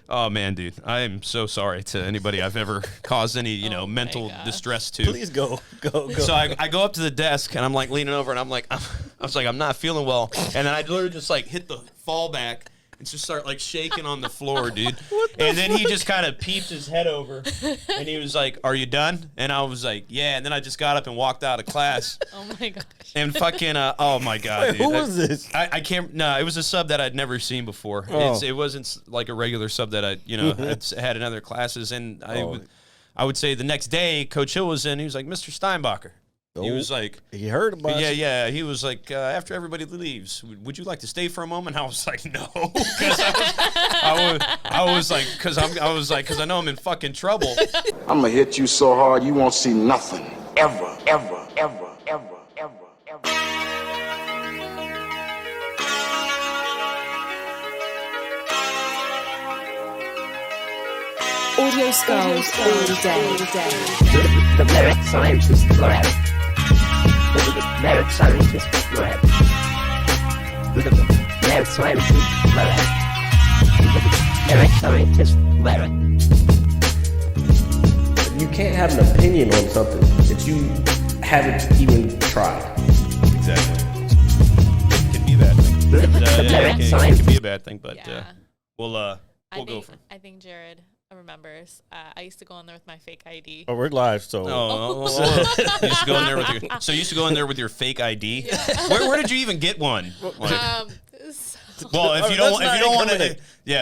Oh man, dude, I am so sorry to anybody I've ever caused any, mental distress to. Please go. So I go up to the desk and I'm like leaning over and I'm like, I was like, I'm not feeling well, and then I literally just like hit the fall back and just start like shaking on the floor, dude. And then he just kind of peeped his head over and he was like, "Are you done?" And I was like, "Yeah." And then I just got up and walked out of class. Oh my gosh. And fucking, oh my God, dude. Who was this? I can't. No, it was a sub that I'd never seen before. Oh. It wasn't like a regular sub that I, had in other classes. And I would say the next day, Coach Hill was in. He was like, "Mr. Steinbacher." He was like, he heard about it. Yeah. He was like, after everybody leaves, would you like to stay for a moment? I was like, no, because I was like, because I know I'm in fucking trouble. I'm gonna hit you so hard you won't see nothing ever, ever, ever, ever, ever, ever. Audio skulls all day. The merit scientist lab. The merit scientist lab. The merit scientist lab. The merit scientist lab. You can't have an opinion on something that you haven't even tried. Exactly. It can be a bad thing. It can be a bad thing, but we'll go for it. I think Jared remembers. I used to go in there with my fake ID. Oh, we're live, so. You used to go in there with your fake ID. Yeah. Where did you even get one? Well, if you don't want to,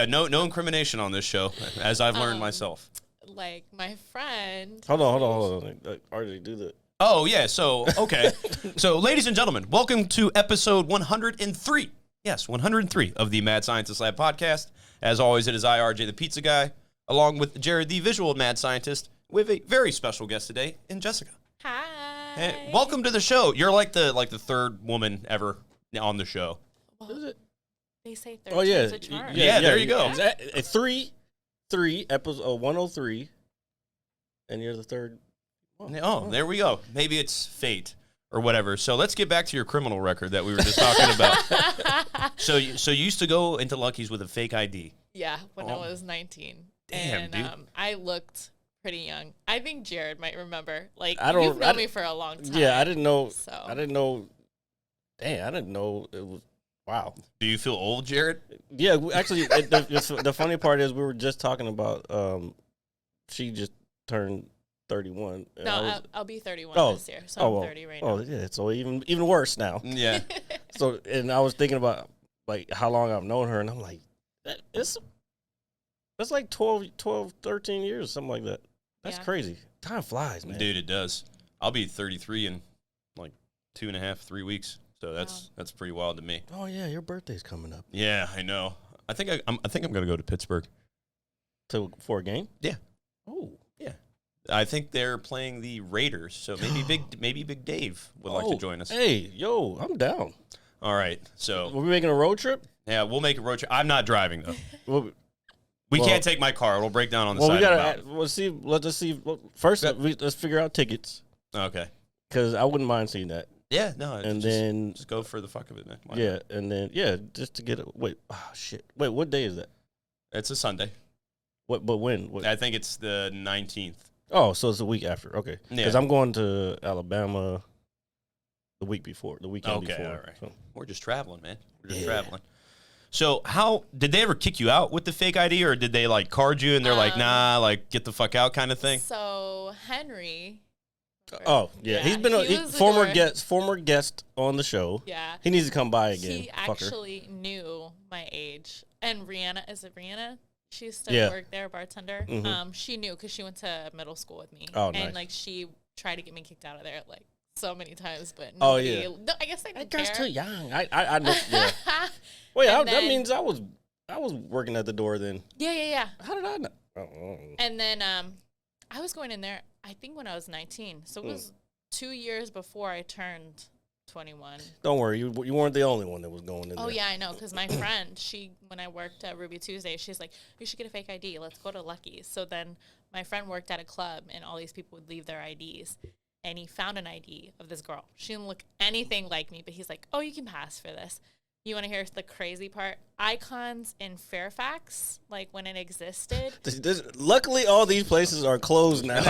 no incrimination on this show, as I've learned myself. Like my friend. Hold on. Already do that. Oh yeah. So okay. So ladies and gentlemen, welcome to episode 103. Yes, 103 of the Mad Scientist Lab podcast. As always, it is I, RJ, the pizza guy, along with Jared, the visual mad scientist, with a very special guest today in Jessica. Hi. Hey, welcome to the show. You're like the third woman ever on the show. Well, Is it? they say third Yeah. time's a charm. Yeah, there you go. Three episode 103, and you're the third. Oh, there we go. Maybe it's fate or whatever. So let's get back to your criminal record that we were just talking about. So you used to go into Lucky's with a fake ID. Yeah, when I was 19. Damn, and dude. I looked pretty young. I think Jared might remember. Like, I don't- you've known me for a long time. Yeah, I didn't know. So. I didn't know. Dang, I didn't know it was. Wow. Do you feel old, Jared? Yeah, actually, the funny part is we were just talking about. She just turned 31. No, I'll be 31 this year, so I'm 30 right now. Oh, yeah, so even worse now. Yeah. So, and I was thinking about like how long I've known her, and I'm like, that's like 12, 13 years, something like that. That's crazy. Time flies, man. Dude, it does. I'll be 33 in like 2.5, 3 weeks. So that's pretty wild to me. Oh yeah, your birthday's coming up. Yeah, I know. I think I'm gonna go to Pittsburgh. For a game? Yeah. Oh. Yeah. I think they're playing the Raiders, so maybe Big Dave would like to join us. Hey, yo, I'm down. All right. So We're making a road trip? yeah, we'll make a road trip. I'm not driving though. We can't take my car. It'll break down on the side. We gotta. of the mountain. Let's just see. First, let's figure out tickets Okay. because I wouldn't mind seeing that. Yeah. No. And just, then just go for the fuck of it, man. Why yeah, not? and then just to get it. Wait, shit. Wait, what day is that? It's a Sunday. What? But when? What? I think it's the 19th. Oh, so it's a week after. Okay. Because Yeah. I'm going to Alabama the weekend before. Okay. Before. All right. So. We're just traveling, man. We're just traveling. So how did they ever kick you out with the fake ID, or did they like card you and they're like, nah, like get the fuck out kind of thing? So Henry. Oh yeah, he's been he a was the former guest on the show. Yeah. He needs to come by again. He actually knew my age. And Rihanna, is it Rihanna? She used to Yeah. work there, bartender. Mhm. She knew because she went to middle school with me. Oh, and nice. like she tried to get me kicked out of there like so many times, but Oh, nobody, yeah. no, I guess they That didn't girl's care. too young. I know. Yeah. Wait, And that then- means I was working at the door then. Yeah. How did I know? Oh. And then I was going in there, I think when I was 19. So it was 2 years before I turned 21. Don't worry, you weren't the only one that was going in there. Oh, yeah, I know, because my friend, when I worked at Ruby Tuesday, she's like, you should get a fake ID. Let's go to Lucky's. So then my friend worked at a club, and all these people would leave their IDs. And he found an ID of this girl. She didn't look anything like me, but he's like, oh, you can pass for this. You want to hear the crazy part? Icons in Fairfax, like when it existed. Luckily, all these places are closed now.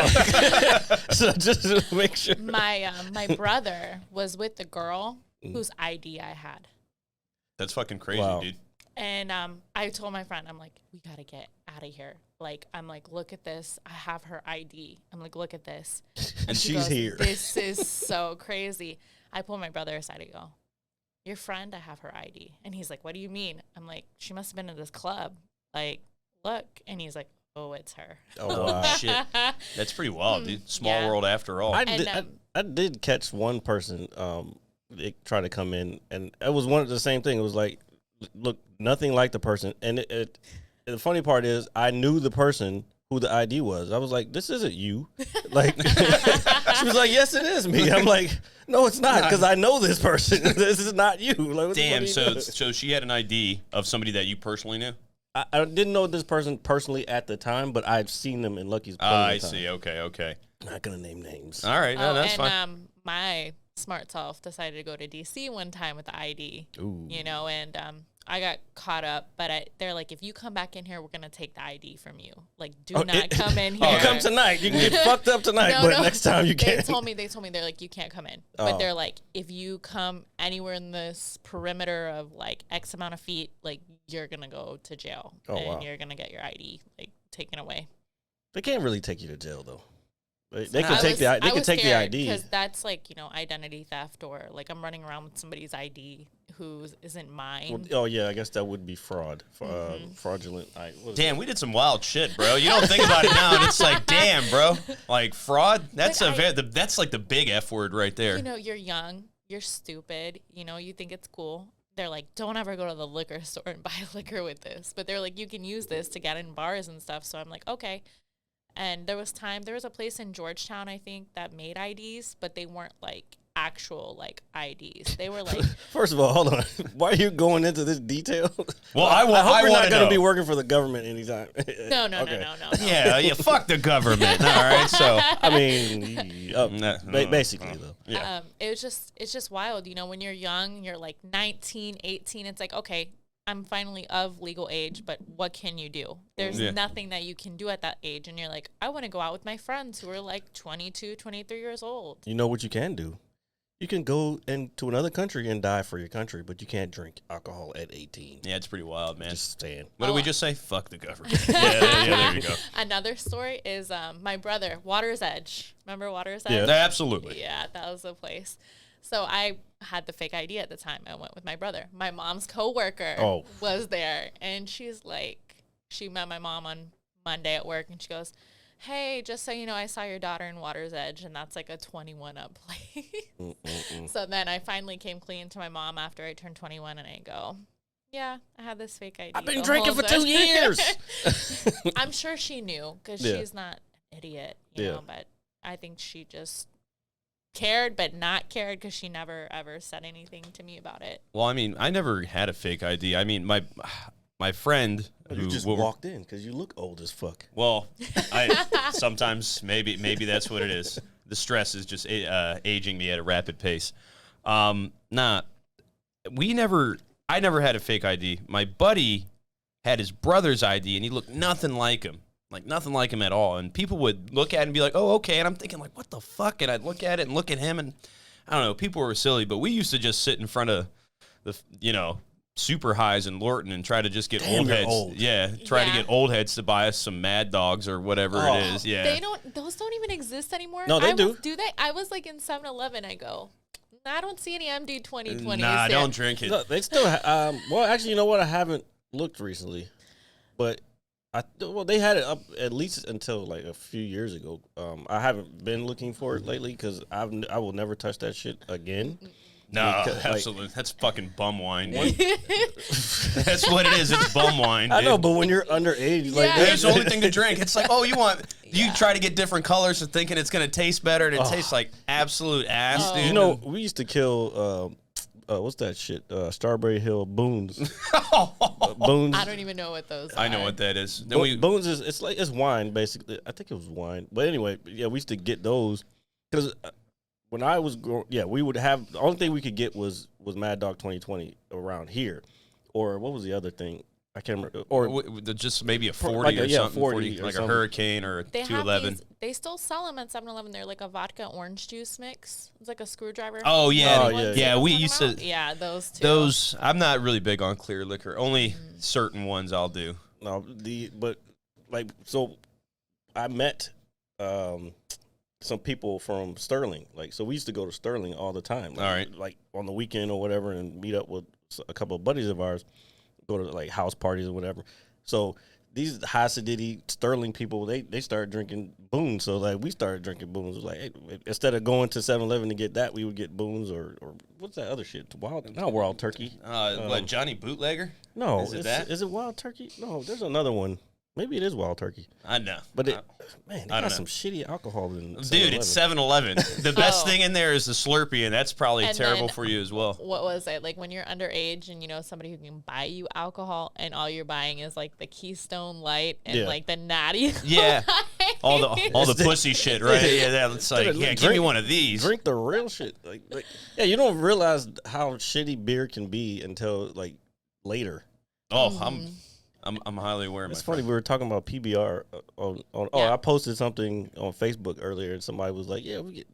So just to make sure. My brother was with the girl whose ID I had. That's fucking crazy, Wow. dude. And I told my friend, I'm like, we got to get out of here. Like, I'm like, look at this. I have her ID. I'm like, look at this. And she she's goes, here. This is so crazy. I pull my brother aside and go, your friend, I have her ID. And he's like, what do you mean? I'm like, she must have been in this club. Like, look. And he's like, oh, it's her. Oh, wow. Shit. That's pretty wild, dude. Small world after all. I did catch one person they try to come in, and it was one of the same thing. It was like, look, nothing like the person. And the funny part is, I knew the person who the ID was. I was like, this isn't you. Like, she was like, yes, it is me. I'm like, no, it's not, because I know this person. This is not you. Like, what Damn, the fuck are you doing? so she had an ID of somebody that you personally knew? I didn't know this person personally at the time, but I've seen them in Lucky's. I see. Okay. I'm not gonna name names. All right. No, that's fine. My smart self decided to go to DC one time with the ID. Ooh. You know, and I got caught up, but they're like, if you come back in here, we're gonna take the ID from you. Like, do not come in here. You come tonight. You can get fucked up tonight, but next time you can't. They told me they're like, you can't come in. But they're like, if you come anywhere in this perimeter of like X amount of feet, like you're gonna go to jail and you're gonna get your ID like taken away. They can't really take you to jail though. They can take the ID because that's like, you know, identity theft, or like I'm running around with somebody's ID who isn't mine. Well, oh yeah, I guess that would be fraud, fraudulent. Damn, we did some wild shit, bro. You don't think about it now, and it's like, damn, bro, like fraud. That's that's like the big F word right there. You know, you're young, you're stupid. You know, you think it's cool. They're like, don't ever go to the liquor store and buy liquor with this. But they're like, you can use this to get in bars and stuff. So I'm like, okay. And there was a place in Georgetown, I think, that made IDs, but they weren't like actual like IDs. They were like. First of all, hold on. Why are you going into this detail? Well, I hope you're not going to be working for the government anytime. No. Yeah, fuck the government. All right, so I mean, basically though. Yeah. It's just wild. You know, when you're young, you're like 19, 18. It's like, okay, I'm finally of legal age, but what can you do? There's nothing that you can do at that age. And you're like, I want to go out with my friends who are like 22, 23 years old. You know what you can do? You can go into another country and die for your country, but you can't drink alcohol at 18. Yeah, it's pretty wild, man. Just saying. What did we just say? Fuck the government. yeah, there you go. Another story is my brother, Water's Edge. Remember Water's Edge? Yeah, absolutely. Yeah, that was the place. So I had the fake ID at the time. I went with my brother. My mom's coworker was there, and she's like, she met my mom on Monday at work, and she goes, hey, just so you know, I saw your daughter in Water's Edge, and that's like a 21 up place. So then I finally came clean to my mom after I turned 21, and I go, yeah, I had this fake ID. I've been drinking for 2 years. I'm sure she knew, because she's not an idiot, you know, but I think she just cared but not cared, because she never ever said anything to me about it. Well, I mean, I never had a fake ID. I mean, my friend who just walked in because you look old as fuck. Well, I sometimes maybe that's what it is. The stress is just aging me at a rapid pace. I never had a fake ID. My buddy had his brother's ID, and he looked nothing like him. Like, nothing like him at all. And people would look at it and be like, oh, okay. And I'm thinking, like, what the fuck? And I'd look at it and look at him, and I don't know. People were silly, but we used to just sit in front of the, Super Highs in Lorton and try to just get old heads. Try to get old heads to buy us some Mad Dogs or whatever it is. Yeah. Those don't even exist anymore. No, they do. Do they? I was like in 7-Eleven. I go, I don't see any MD 2020s. Nah, don't drink it. No, they still well, actually, you know what? I haven't looked recently, but they had it up at least until like a few years ago. I haven't been looking for it lately because I will never touch that shit again. No, absolutely. That's fucking bum wine. That's what it is. It's bum wine. Dude. I know, but when you're underage, it's the only thing to drink. It's like, you try to get different colors and thinking it's gonna taste better, and it tastes like absolute ass, dude. You know, we used to kill. What's that shit? Strawberry Hill Boons. Boons. I don't even know what those are. I know what that is. Boons is it's wine basically. I think it was wine, but anyway, yeah, we used to get those because when I was we would have the only thing we could get was Mad Dog 2020 around here, or what was the other thing? I can't remember. Or just maybe a 40 like or something, 40 like something. a Hurricane or a They have 211. these, they still sell them at 7-Eleven. They're like a vodka orange juice mix. It's like a screwdriver. Oh yeah, Oh, Ones yeah. you know We what I'm used talking to. about? Yeah, those two. Those I'm not really big on clear liquor. Only certain ones I'll do. No, but like so, I met some people from Sterling. Like, so we used to go to Sterling all the time. Like, All right. like on the weekend or whatever, and meet up with a couple of buddies of ours. Go to like house parties or whatever. So these high acidity Sterling people, they started drinking Boones. So like we started drinking Boones. It was like, hey, instead of going to 7-Eleven to get that, we would get Boones or what's that other shit? Wild Turkey. What, Johnny Bootlegger? No, Is it that? Is it Wild Turkey? No, there's another one. Maybe it is Wild Turkey. I know. But man, they I don't got know. some shitty alcohol in Dude, it's 7-Eleven. The best thing in there is the Slurpee, and that's probably And terrible then- for you as well. What was it? Like when you're underage and you know somebody who can buy you alcohol and all you're buying is like the Keystone Light and Yeah. like the Natty. Yeah. Light. All the pussy shit, right? Yeah, it's like, yeah, give me one of these. Drink the real shit. Like, yeah, you don't realize how shitty beer can be until like later. Oh, I'm highly aware. It's my funny. friend. We were talking about PBR Yeah. I posted something on Facebook earlier, and somebody was like, "Yeah, we get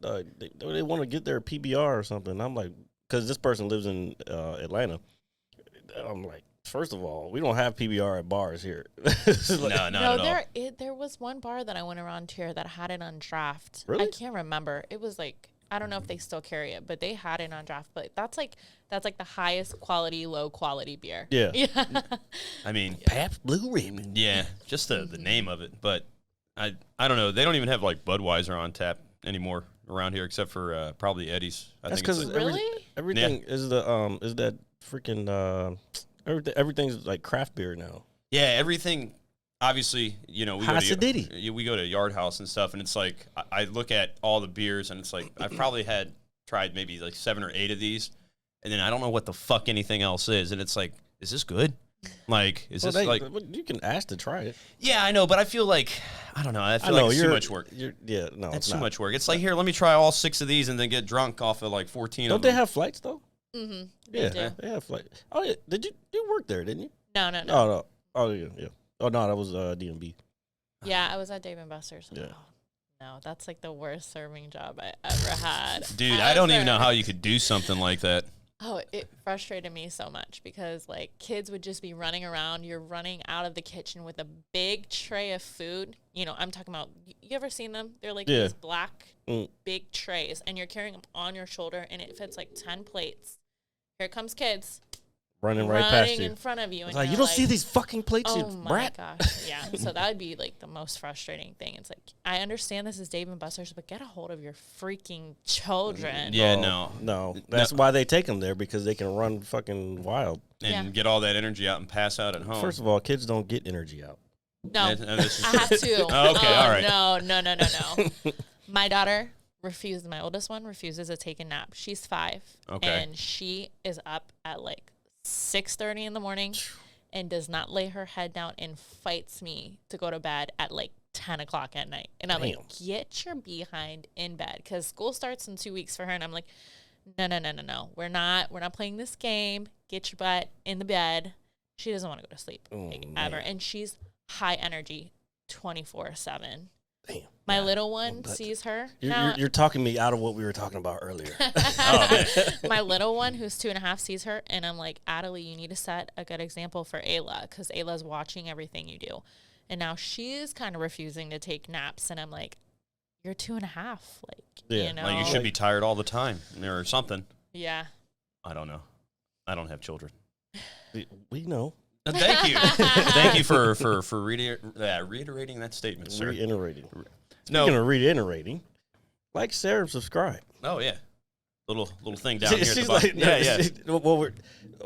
they want to get their PBR or something." I'm like, because this person lives in Atlanta. I'm like, first of all, we don't have PBR at bars here. It's like- No, not No, at all. there was one bar that I went around here that had it on draft. Really? I can't remember. It was like I don't know if they still carry it, but they had it on draft. But that's like the highest quality, low quality beer. Yeah. Yeah. I mean, Pabst Blue Ribbon. yeah, just the name of it. But I don't know. They don't even have like Budweiser on tap anymore around here, except for probably Eddie's. That's think it's because Really? everything is that freaking everything's like craft beer now. yeah, everything. Obviously, you know, we go to Yard House and stuff, and it's like I look at all the beers, and it's like I've probably tried maybe like 7 or 8 of these, and then I don't know what the fuck anything else is, and it's like, is this good? Like, is this like? You can ask to try it. Yeah, I know, but I feel like I don't know. I feel like it's too much work. It's Too not. much work. It's like, here, let me try all 6 of these and then get drunk off of like 14 Don't of they them. have flights though? Mm-hmm. Yeah, do. they have flights. Oh yeah, did you work there? Didn't you? No. Oh no. Oh yeah. Oh no, that was DMB. Yeah, I was at Dave & Buster's. Yeah. Oh, no, that's like the worst serving job I ever had. Dude, I don't even know Ever. how you could do something like that. Oh, it frustrated me so much because like kids would just be running around. You're running out of the kitchen with a big tray of food. You know, I'm talking about, you ever seen them? They're like Yeah. these black big trays and you're carrying them on your shoulder and it fits like 10 plates. Here comes kids Running right past running you. in front of you. It's And like, you're you don't see these fucking plates, Oh you my brat. gosh. Yeah. So that would be like the most frustrating thing. It's like, I understand this is Dave & Buster's, but get a hold of your freaking children. Yeah, No, that's why they take them there, because they can run fucking wild. and Yeah. get all that energy out and pass out at home. First of all, kids don't get energy out. No, And this is I have to. Oh, okay, all right. No. My daughter refuses, my oldest one refuses to take a nap. She's 5. Okay. And she is up at like 6:30 in the morning and does not lay her head down and fights me to go to bed at like 10 o'clock at night. And I'm like, get your behind in bed, because school starts in 2 weeks for her. And I'm like, no. We're not playing this game. Get your butt in the bed. She doesn't want to go to sleep ever. And she's high energy 24/7. Damn. My little one sees her. You're talking me out of what we were talking about earlier. oh, man. My little one, who's 2.5, sees her, and I'm like, Adelie, you need to set a good example for Ayla, because Ayla's watching everything you do. And now she is kind of refusing to take naps, and I'm like, you're 2.5, like, Yeah. you know, Like, you should be tired all the time or something. yeah. I don't know. I don't have children. We know. Thank you. Thank you for reiterating that statement, sir. Reiterating. No. Speaking of reiterating, like, share, and subscribe. Oh, yeah. Little thing down here at the She's bottom. like, Yeah. well,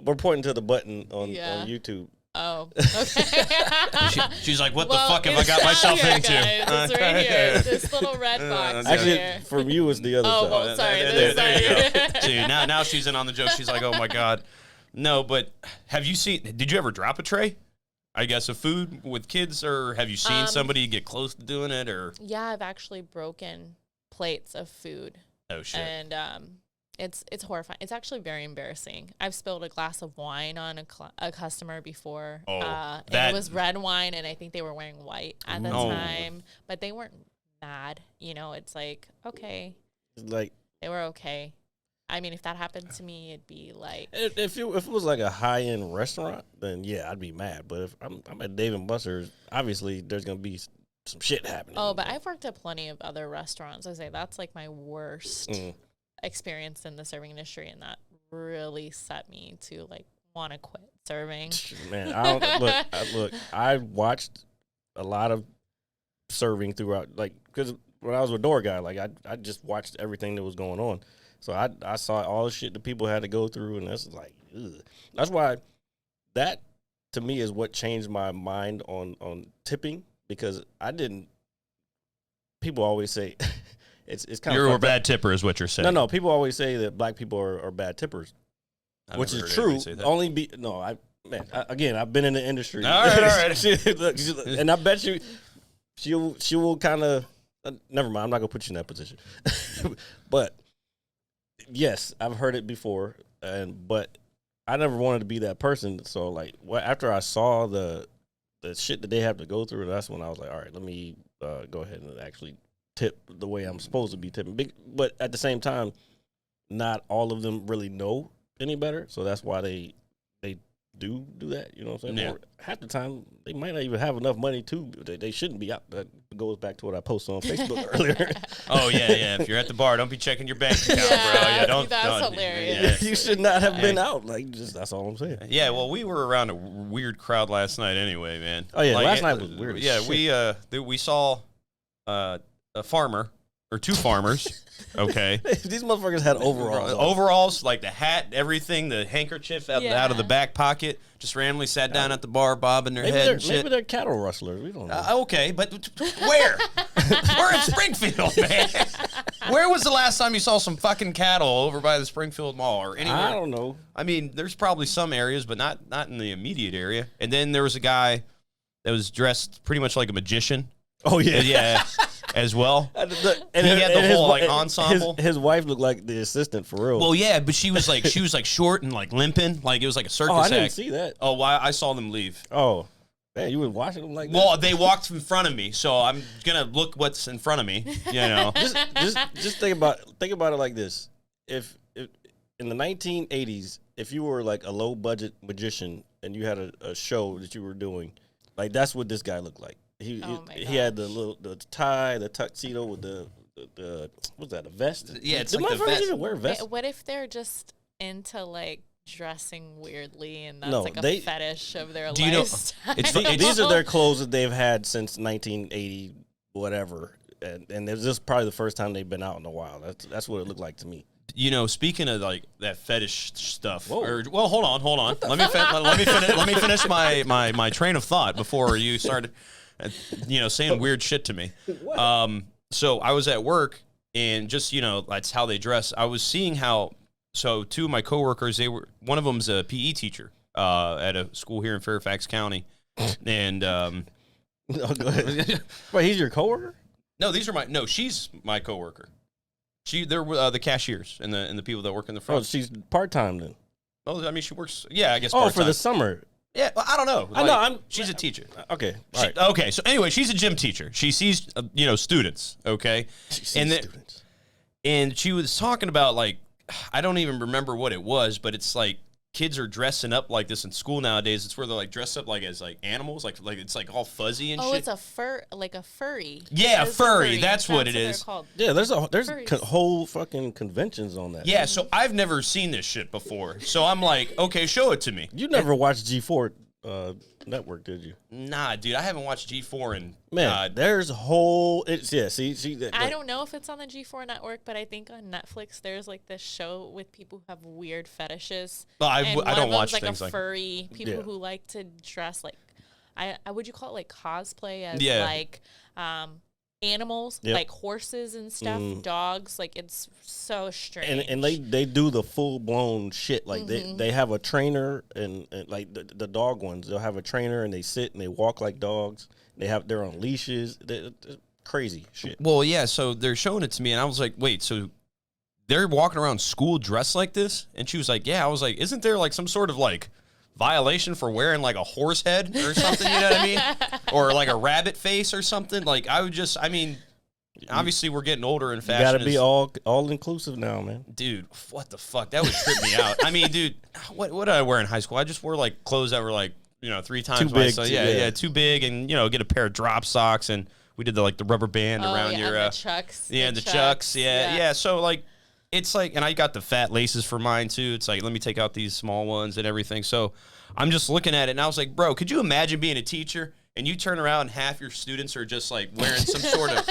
we're pointing to the button on Yeah. YouTube. Oh, okay. She's like, what Well, the fuck have I it's got down myself here, into? Guys. It's right here. This little red box Actually, here. from you is the other Oh, side. well, sorry. There you Sorry. go. See, now she's in on the joke. She's like, oh, my God. No, but did you ever drop a tray? I guess of food with kids, or have you seen somebody get close to doing it, or? Yeah, I've actually broken plates of food Oh shit. And it's horrifying. It's actually very embarrassing. I've spilled a glass of wine on a customer before. Oh, and that- it was red wine, and I think they were wearing white at the Ooh. time, but they weren't mad. You know, it's like, okay, Like, they were okay. I mean, if that happened to me, it'd be like, if it was like a high end restaurant, then yeah, I'd be mad. But if I'm at Dave and Buster's, obviously there's gonna be some shit happening. oh, but I've worked at plenty of other restaurants. I say that's like my worst Mm. experience in the serving industry, and that really set me to like want to quit serving. Man, I don't look. I watched a lot of serving throughout, like, because when I was a door guy, like I just watched everything that was going on. So I saw all the shit that people had to go through, and that's like, ugh. That's why that to me is what changed my mind on tipping, because I didn't. People always say it's kind of You're a bad tipper, is what you're saying. No. People always say that black people are bad tippers, I've which never is heard anybody true. say that. Only again, I've been in the industry. All right. And I bet you she will kind of. Never mind. I'm not gonna put you in that position. But yes, I've heard it before, but I never wanted to be that person. So like, after I saw the shit that they have to go through, that's when I was like, all right, let me go ahead and actually tip the way I'm supposed to be tipping. But at the same time, not all of them really know any better, so that's why they do that. You know what I'm saying? Yeah. Or half the time, they might not even have enough money to. They shouldn't be out. That goes back to what I posted on Facebook earlier. Oh yeah. If you're at the bar, don't be checking your bank account, bro. Yeah, don't. That's don't, hilarious. Yeah. You should not have been out. Like, just that's all I'm saying. Yeah, well, we were around a weird crowd last night anyway, man. Oh, yeah, last night was weird as Yeah, shit. we saw a farmer or two farmers. Okay. These motherfuckers had overalls. on. Overalls, like the hat, everything, the handkerchief out of the back pocket, just randomly sat down at the bar, bobbing their head and shit. Maybe they're cattle rustlers. We don't know. Okay, but where? We're in Springfield, man. Where was the last time you saw some fucking cattle over by the Springfield Mall or anywhere? I don't know. I mean, there's probably some areas, but not in the immediate area. And then there was a guy that was dressed pretty much like a magician. Oh yeah, Yeah, as well. And He had the whole, like, ensemble. His wife looked like the assistant for real. Well, yeah, but she was like short and like limping, like it was like a circus oh, I act. didn't see that. Oh, well, I saw them leave. Oh, man, you was watching them like that? Well, they walked in front of me, so I'm gonna look what's in front of me. You know, just think about it like this: if in the 1980s, if you were like a low budget magician and you had a show that you were doing, like that's what this guy looked like. He had the tie, the tuxedo with the what's that, a vest? Yeah, it's Did like the motherfuckers vest. even wear vests? What if they're just into like dressing weirdly, and that's No, like a they- fetish of their Do you know- lifestyle? These are their clothes that they've had since 1980, whatever, and this is probably the first time they've been out in a while. That's what it looked like to me. you know, speaking of like that fetish stuff. Whoa. Well, hold on. Let me finish my train of thought before you started, saying weird shit to me. So I was at work, and just that's how they dress. I was seeing how. So two of my coworkers, one of them's a PE teacher at a school here in Fairfax County, and No, go ahead. Wait, he's your coworker? no, she's my coworker. They're the cashiers and the people that work in the Oh, front. she's part time then. Oh, I mean, she works. Yeah, I guess. Oh, for part-time. the summer. Yeah, well, I don't know. I know, She's a teacher. Okay, all right. Okay, so anyway, she's a gym teacher. She sees students. Okay, and then, students. and she was talking about like, I don't even remember what it was, but it's like kids are dressing up like this in school nowadays. It's where they're like dressed up like as like animals, like it's like all fuzzy and shit. it's a furry. Yeah, It's a furry. That's what it they're is. called. Yeah, there's Furries. whole fucking conventions on that. Yeah, so I've never seen this shit before. So I'm like, okay, show it to me. You never watched G4 network, did you? Nah, dude, I haven't watched G4 in Man, there's whole. I don't know if it's on the G4 network, but I think on Netflix there's like this show with people who have weird fetishes. Well, I And one don't of watch them's things like like- a furry. People Yeah. who like to dress like, I would you call it like cosplay as Yeah. like animals, Yep. like horses and stuff, dogs. Like it's so strange. and they do the full blown shit. Like they have a trainer and like the dog ones, they'll have a trainer and they sit and they walk like dogs. They're on leashes. They're crazy shit. Well, yeah, so they're showing it to me, and I was like, wait, so they're walking around school dressed like this? And she was like, yeah. I was like, isn't there like some sort of like violation for wearing like a horse head or something? You know what I mean? Or like a rabbit face or something? Like I mean, obviously we're getting older in fashion. You got to be all inclusive now, man. Dude, what the fuck? That would trip me out. I mean, dude, what did I wear in high school? I just wore like clothes that were like, 3 times too big. Yeah, too big, and get a pair of drop socks, and we did the rubber band around your and the chucks. Yeah, the chucks. Yeah. So like, it's like, and I got the fat laces for mine too. It's like, let me take out these small ones and everything. So I'm just looking at it, and I was like, bro, could you imagine being a teacher and you turn around and half your students are just like wearing some sort of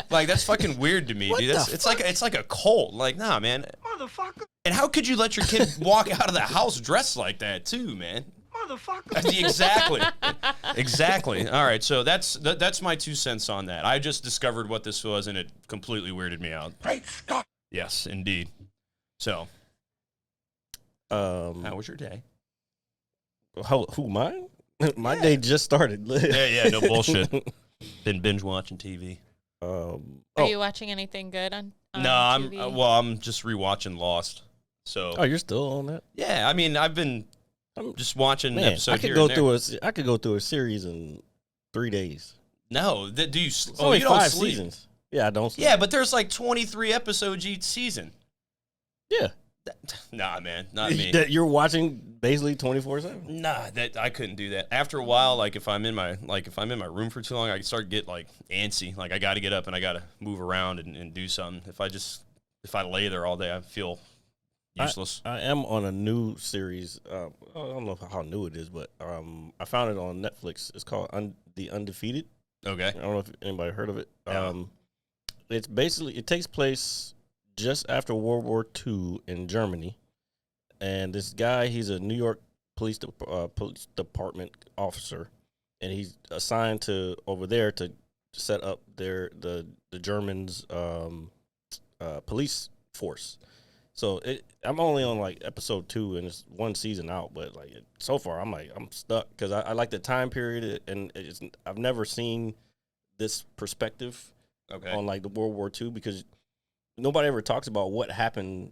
like, that's fucking weird to me, dude. It's like a cult. Like, nah, man, motherfucker. And how could you let your kid walk out of the house dressed like that too, man? Motherfucker. Exactly. All right, so that's my 2 cents on that. I just discovered what this was, and it completely weirded me out. Great Scott. Yes, indeed. So, how was your day? Who, mine? My day just started. Yeah, no bullshit. Been binge watching TV. Are you watching anything good on No, TV? I'm just rewatching Lost. So. Oh, you're still on that? Yeah, I mean, I'm just watching episodes. I could go through a series in 3 days. No, do you? It's only you don't 5 sleep. seasons. Yeah, I don't sleep. Yeah, but there's like 23 episodes each season. Yeah. Nah, man, not me. That you're watching basically 24/7. Nah, that I couldn't do that. After a while, like if I'm in my room for too long, I start to get like antsy. Like I got to get up and I got to move around and do something. If I lay there all day, I feel useless. I am on a new series. I don't know how new it is, but I found it on Netflix. It's called The Undefeated. Okay. I don't know if anybody heard of it. Yeah. It's basically, it takes place just after World War II in Germany, and this guy, he's a New York police department officer, and he's assigned to over there to set up the Germans' police force. So I'm only on like episode 2, and it's 1 season out, but like so far I'm stuck because I like the time period, and I've never seen this perspective on like the World War II, because nobody ever talks about what happened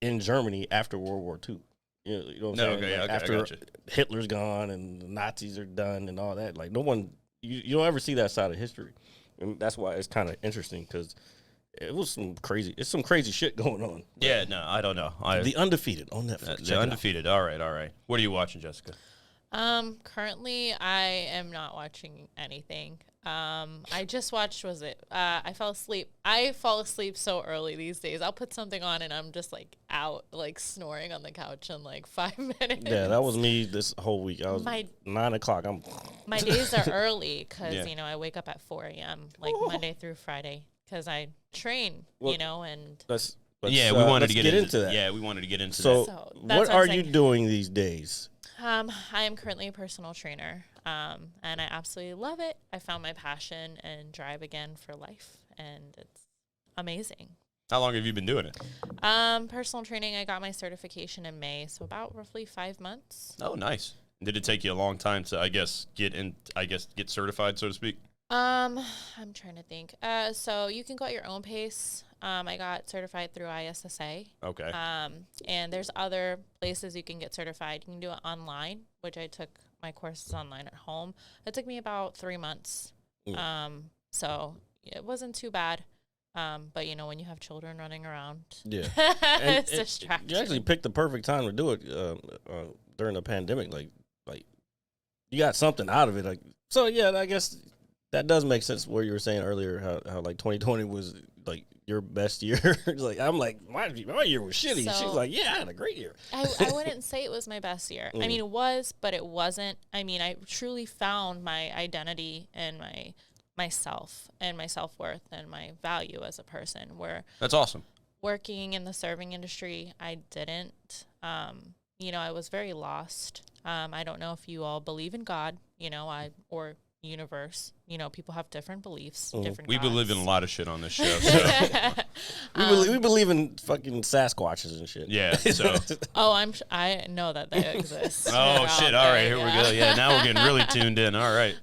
in Germany after World War II. You know what I'm saying? Like after Hitler's gone and the Nazis are done and all that, like no one, you don't ever see that side of history, and that's why it's kind of interesting, because it's some crazy shit going on. Yeah, no, I don't know. The Undefeated on Netflix. The Undefeated. All right. What are you watching, Jessica? Currently I am not watching anything. I just watched, I fell asleep. I fall asleep so early these days. I'll put something on and I'm just like out, like snoring on the couch in like 5 minutes. Yeah, that was me this whole week. I was 9 o'clock. My days are early because, I wake up at 4 a.m. like Monday through Friday because I train, and. We wanted to get into that. Yeah, we wanted to get into that. So what are you doing these days? I am currently a personal trainer, and I absolutely love it. I found my passion and drive again for life, and it's amazing. How long have you been doing it? Personal training, I got my certification in May, so about roughly 5 months. Oh, nice. Did it take you a long time to, get certified, so to speak? I'm trying to think. So you can go at your own pace. I got certified through ISSA. Okay. And there's other places you can get certified. You can do it online, which I took my courses online at home. It took me about 3 months. So it wasn't too bad. But when you have children running around, it's distracting. You actually picked the perfect time to do it during the pandemic. Like you got something out of it. Like, so yeah, I guess that does make sense. What you were saying earlier, how like 2020 was like your best year. It's like, I'm like, my year was shitty. So, she's like, yeah, I had a great year. I wouldn't say it was my best year. I mean, it was, but it wasn't. I mean, I truly found my identity and myself and my self-worth and my value as a person, where that's awesome. Working in the serving industry, I didn't. I was very lost. I don't know if you all believe in God, or universe. People have different beliefs, different We gods. believe in a lot of shit on this show. So. We believe in fucking Sasquatches and shit. Yeah. So. I know that they exist. Oh shit! All right, here we go. Yeah, now we're getting really tuned in. All right.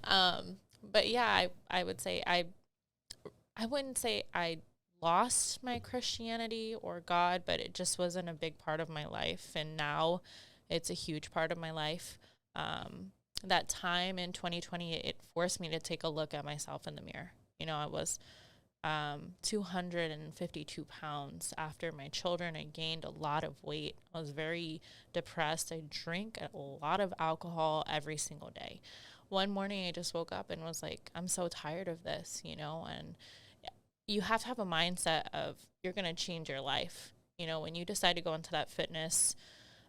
But yeah, I would say I wouldn't say I lost my Christianity or God, but it just wasn't a big part of my life. And now it's a huge part of my life. That time in 2020, it forced me to take a look at myself in the mirror. You know, I was 252 pounds after my children. I gained a lot of weight. I was very depressed. I drank a lot of alcohol every single day. One morning I just woke up and was like, I'm so tired of this, you know, and you have to have a mindset of you're going to change your life. You know, when you decide to go into that fitness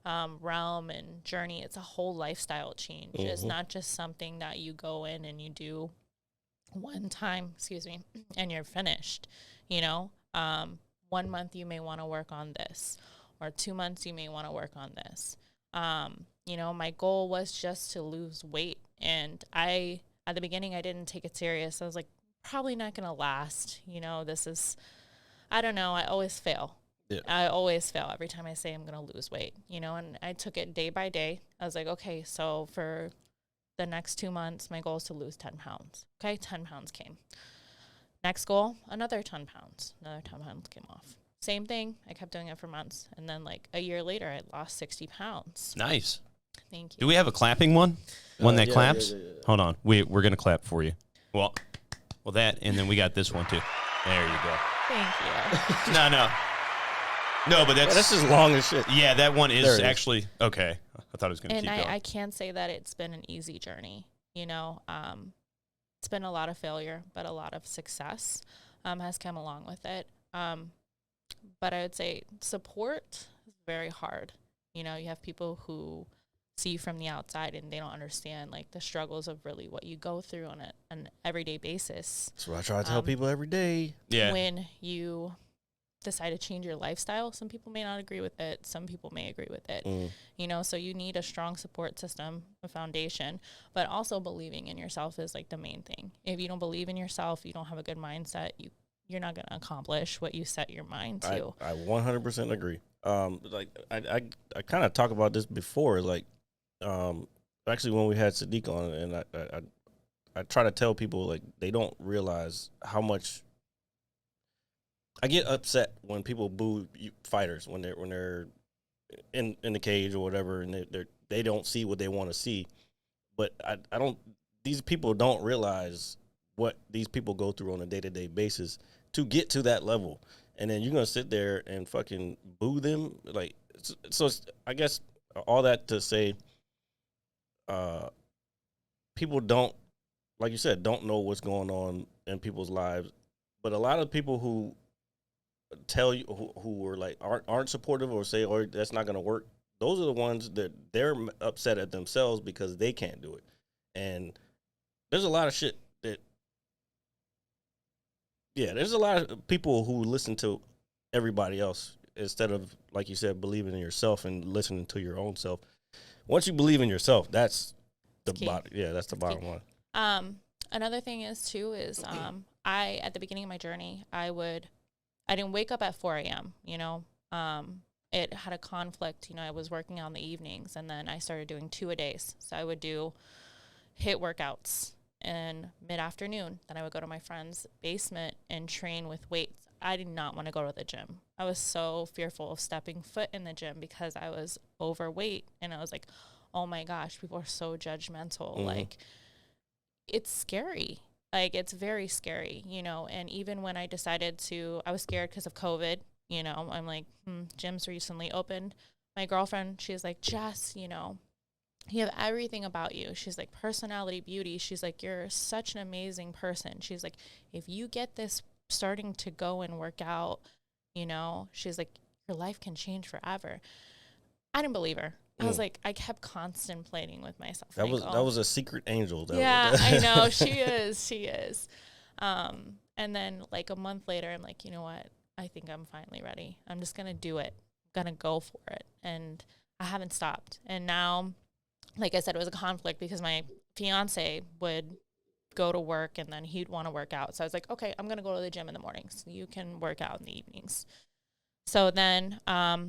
realm and journey, it's a whole lifestyle change. It's not just something that you go in and you do one time, and you're finished. You know, 1 month you may want to work on this, or 2 months you may want to work on this. You know, my goal was just to lose weight, and at the beginning I didn't take it serious. I was like, probably not gonna last. You know, this is, I don't know. I always fail. Yeah. I always fail every time I say I'm gonna lose weight. You know, and I took it day by day. I was like, okay, so for the next 2 months, my goal is to lose 10 pounds. Okay, 10 pounds came. Next goal, another 10 pounds. Another 10 pounds came off. Same thing. I kept doing it for months. And then like a year later, I lost 60 pounds. Nice. Thank you. Do we have a clapping one? One that claps? Yeah. Hold on. We're going to clap for you. Well, that, and then we got this one too. There you go. Thank you. No, but that's just long as shit. Yeah, that one is actually okay. I thought it was going to keep going. And I can't say that it's been an easy journey. You know, it's been a lot of failure, but a lot of success has come along with it. But I would say support is very hard. You know, you have people who see you from the outside and they don't understand like the struggles of really what you go through on an everyday basis. That's what I try to tell people every day. Yeah. When you decide to change your lifestyle, some people may not agree with it. Some people may agree with it. You know, so you need a strong support system, a foundation, but also believing in yourself is like the main thing. If you don't believe in yourself, you don't have a good mindset, you're not going to accomplish what you set your mind to. I 100% agree. Like I kind of talked about this before, like, actually when we had Sadiq on, and I try to tell people like they don't realize how much I get upset when people boo fighters when they're in the cage or whatever, and they don't see what they want to see. But I don't. These people don't realize what these people go through on a day-to-day basis to get to that level, and then you're gonna sit there and fucking boo them. Like, so I guess all that to say, people don't, like you said, don't know what's going on in people's lives. But a lot of people who tell you who were like aren't supportive or say, "Oh, that's not going to work," those are the ones that they're upset at themselves because they can't do it. And there's a lot of shit that, there's a lot of people who listen to everybody else instead of, like you said, believing in yourself and listening to your own self. Once you believe in yourself, that's the bottom. Yeah, that's the bottom line. Another thing is I at the beginning of my journey, I didn't wake up at 4 a.m., you know. It had a conflict, you know. I was working on the evenings, and then I started doing 2-a-days. So I would do HIIT workouts in mid-afternoon. Then I would go to my friend's basement and train with weights. I did not want to go to the gym. I was so fearful of stepping foot in the gym because I was overweight, and I was like, oh my gosh, people are so judgmental. Like, it's scary. Like, it's very scary, you know. And even when I decided I was scared because of COVID, you know. I'm like, gyms recently opened. My girlfriend, she's like, Jess, you know, you have everything about you. She's like, personality, beauty. She's like, you're such an amazing person. She's like, if you get this starting to go and work out, you know, she's like, your life can change forever. I didn't believe her. I was like, I kept contemplating with myself. That was a secret angel. I know. She is. And then like a month later, I'm like, you know what? I think I'm finally ready. I'm just going to do it. I'm going to go for it. And I haven't stopped. And now, like I said, it was a conflict because my fiance would go to work and then he'd want to work out. So I was like, okay, I'm going to go to the gym in the mornings. You can work out in the evenings. So then I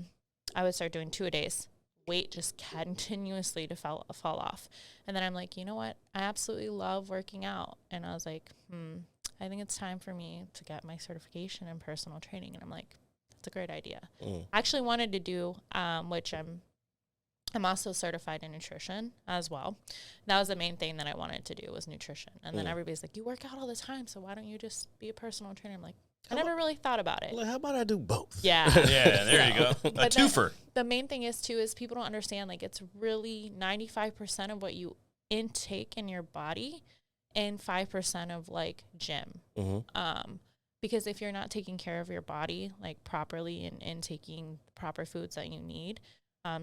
would start doing 2-a-days. Weight just continuously to fall off. And then I'm like, you know what? I absolutely love working out. And I was like, I think it's time for me to get my certification in personal training. And I'm like, that's a great idea. I actually wanted to do, which I'm also certified in nutrition as well. That was the main thing that I wanted to do was nutrition. And then everybody's like, you work out all the time, so why don't you just be a personal trainer? I'm like, I never really thought about it. How about I do both? Yeah. Yeah, there you go. A twofer. The main thing is, too, is people don't understand, like, it's really 95% of what you intake in your body and 5% of, like, gym. Because if you're not taking care of your body, like, properly and taking proper foods that you need,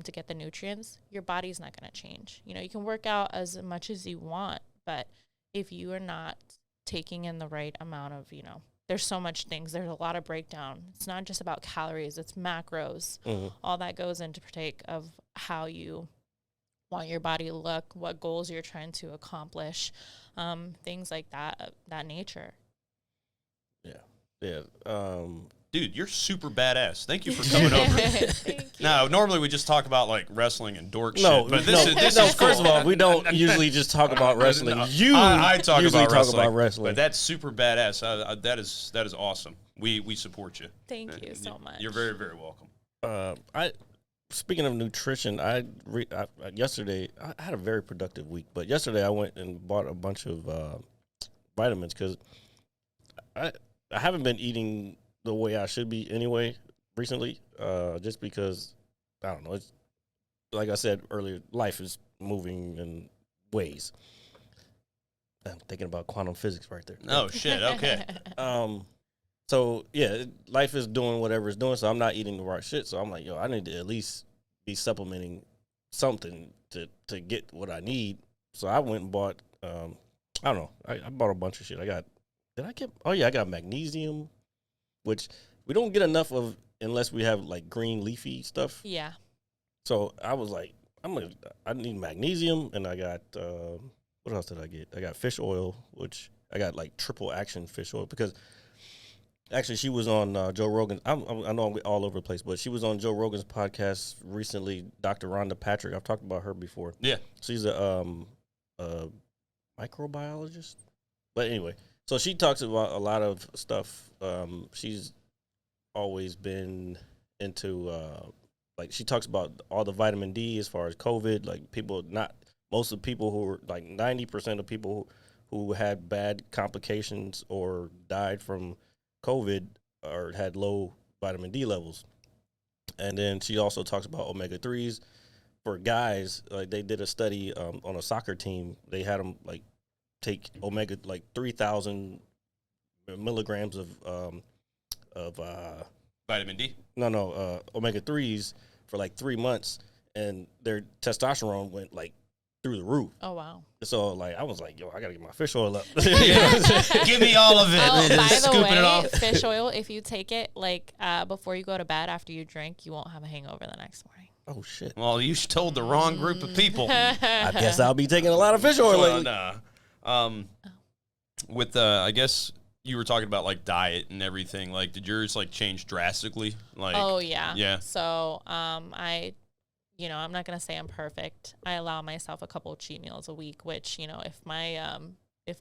to get the nutrients, your body's not going to change. You know, you can work out as much as you want, but if you are not taking in the right amount of, you know, there's so much things. There's a lot of breakdown. It's not just about calories. It's macros. All that goes into partake of how you want your body to look, what goals you're trying to accomplish, things like that nature. Yeah. Dude, you're super badass. Thank you for coming over. Thank you. Now, normally we just talk about like wrestling and dork No, shit, but this is first of all, we don't usually just talk about wrestling. No, You I talk usually about talk about wrestling. but that's super badass. That is awesome. We support you. Thank you so much. You're very, very welcome. Speaking of nutrition, yesterday I had a very productive week, but yesterday I went and bought a bunch of vitamins because I haven't been eating the way I should be anyway recently, just because, I don't know, it's like I said earlier, life is moving in ways. I'm thinking about quantum physics right there. Oh, shit, okay. So, yeah, life is doing whatever it's doing, so I'm not eating the right shit, so I'm like, yo, I need to at least be supplementing something to get what I need. So I went and bought, I don't know, I bought a bunch of shit. I got magnesium, which we don't get enough of unless we have like green leafy stuff. Yeah. So I was like, I need magnesium, and I got what else did I get? I got fish oil, which I got like triple action fish oil because actually she was on Joe Rogan. I know I'm all over the place, but she was on Joe Rogan's podcast recently. Dr. Rhonda Patrick. I've talked about her before. Yeah, she's a microbiologist. But anyway. So she talks about a lot of stuff. She's always been into, like, she talks about all the vitamin D as far as COVID. Like, most of the people who were, like, 90% of people who had bad complications or died from COVID or had low vitamin D levels. And then she also talks about omega-3s. For guys, like, they did a study on a soccer team. They had them, like, take omega, like 3,000 milligrams of vitamin D. Omega-3s for like 3 months, and their testosterone went like through the roof. Oh wow! So like I was like, yo, I gotta get my fish oil up. Give me all of it. Oh, by the way, it fish oil, if you take it like before you go to bed after you drink, you won't have a hangover the next morning. Oh shit! Well, you told the wrong group of people. I guess I'll be taking a lot of fish oil lately. With I guess you were talking about like diet and everything. Like, did yours like change drastically? Like, oh yeah, yeah. So I, I'm not gonna say I'm perfect. I allow myself a couple of cheat meals a week, which if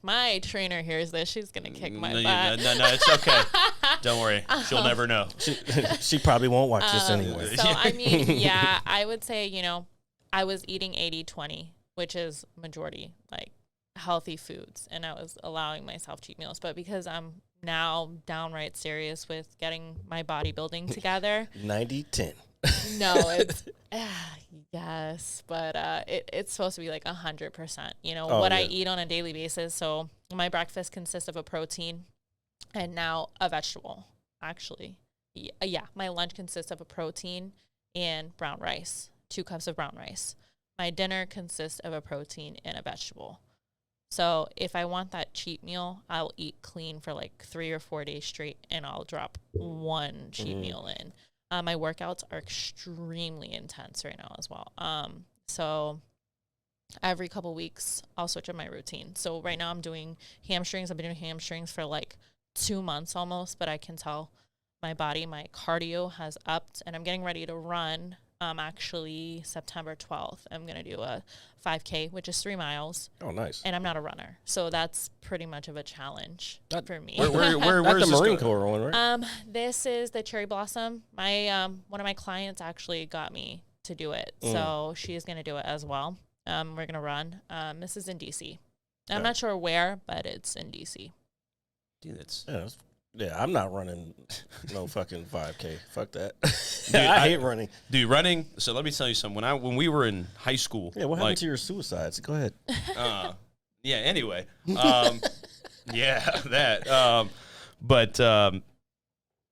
my trainer hears this, she's gonna kick my butt. No, it's okay. Don't worry, she'll never know. She probably won't watch this anyway. So I mean, yeah, I would say I was eating 80-20, which is majority like healthy foods, and I was allowing myself cheat meals. But because I'm now downright serious with getting my bodybuilding together, 90-10. No, it's yes, but it's supposed to be like 100%. I eat on a daily basis. So my breakfast consists of a protein and now a vegetable. Actually, yeah, my lunch consists of a protein and brown rice, 2 cups of brown rice. My dinner consists of a protein and a vegetable. So if I want that cheat meal, I'll eat clean for like 3 or 4 days straight, and I'll drop one cheat meal in. My workouts are extremely intense right now as well. So every couple weeks, I'll switch up my routine. So right now I'm doing hamstrings. I've been doing hamstrings for like 2 months almost, but I can tell my body, my cardio has upped, and I'm getting ready to run Actually, September 12th, I'm going to do a 5K, which is 3 miles. Oh, nice. And I'm not a runner, so that's pretty much of a challenge for me. Where's the Marine Corps one, right? This is the Cherry Blossom. My one of my clients actually got me to do it, so she's going to do it as well. We're going to run. This is in DC. I'm not sure where, but it's in DC. Dude, Yeah, I'm not running no fucking 5K. Fuck that. Dude, I hate running. Dude, running. So let me tell you something. When we were in high school. Yeah, what happened to your suicides? Go ahead. Yeah. Anyway. Yeah, that. But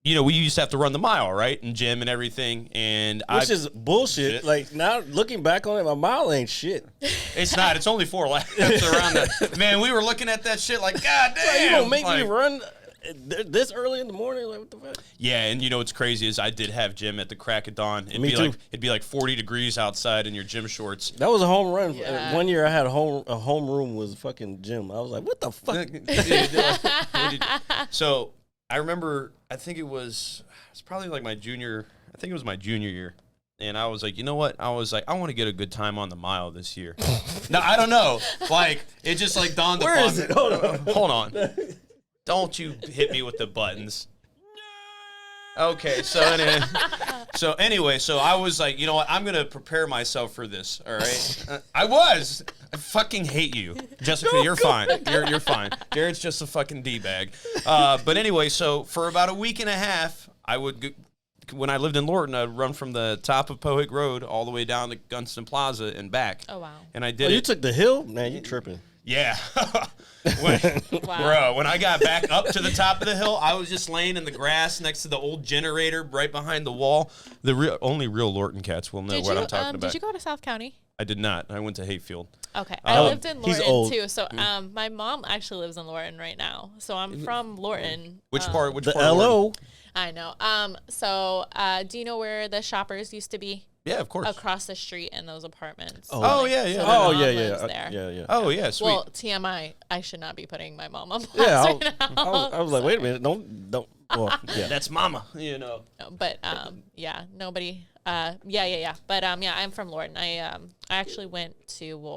we used to have to run the mile, right, in gym and everything, and which is bullshit. Shit. Like now, looking back on it, my mile ain't shit. It's not. It's only 4 laps around that. Man, we were looking at that shit like, God damn. Like, you gonna make me run this early in the morning? Like, what the fuck? Yeah, and what's crazy is I did have gym at the crack of dawn. It'd be like 40 degrees outside in your gym shorts. That was a home run. Yeah. One year I had a home room was fucking gym. I was like, what the fuck? So I remember, I think it's probably like my junior year. And I was like, you know what? I was like, I want to get a good time on the mile this year. No, I don't know. Like, it just like dawned upon me. Where is it? Hold on. Don't you hit me with the buttons. Okay, so anyway, so I was like, you know what? I'm going to prepare myself for this, all right? I fucking hate you. Jessica, you're fine. You're fine. Jared's just a fucking D-bag. But anyway, so for about a week and a half, when I lived in Lorton, I'd run from the top of Pohick Road all the way down to Gunston Plaza and back. Oh, wow. And I did You took the hill? Man, you tripping. Yeah. Bro, when I got back up to the top of the hill, I was just laying in the grass next to the old generator right behind the wall. Only real Lorton cats will know what I'm talking about. Did you go to South County? I did not. I went to Hayfield. Okay. I lived in Lorton, too. So my mom actually lives in Lorton right now. So I'm from Lorton. Which part? The LO? I know. So do you know where the Shoppers used to be? Yeah, of course. Across the street in those apartments. Oh, yeah. So Yeah. Oh, yeah, sweet. Well, TMI, I should not be putting my mom on blast right now. I was like, wait a minute. Don't. Well, yeah. That's mama, But, yeah, nobody. Yeah. But, yeah, I'm from Lorton. I actually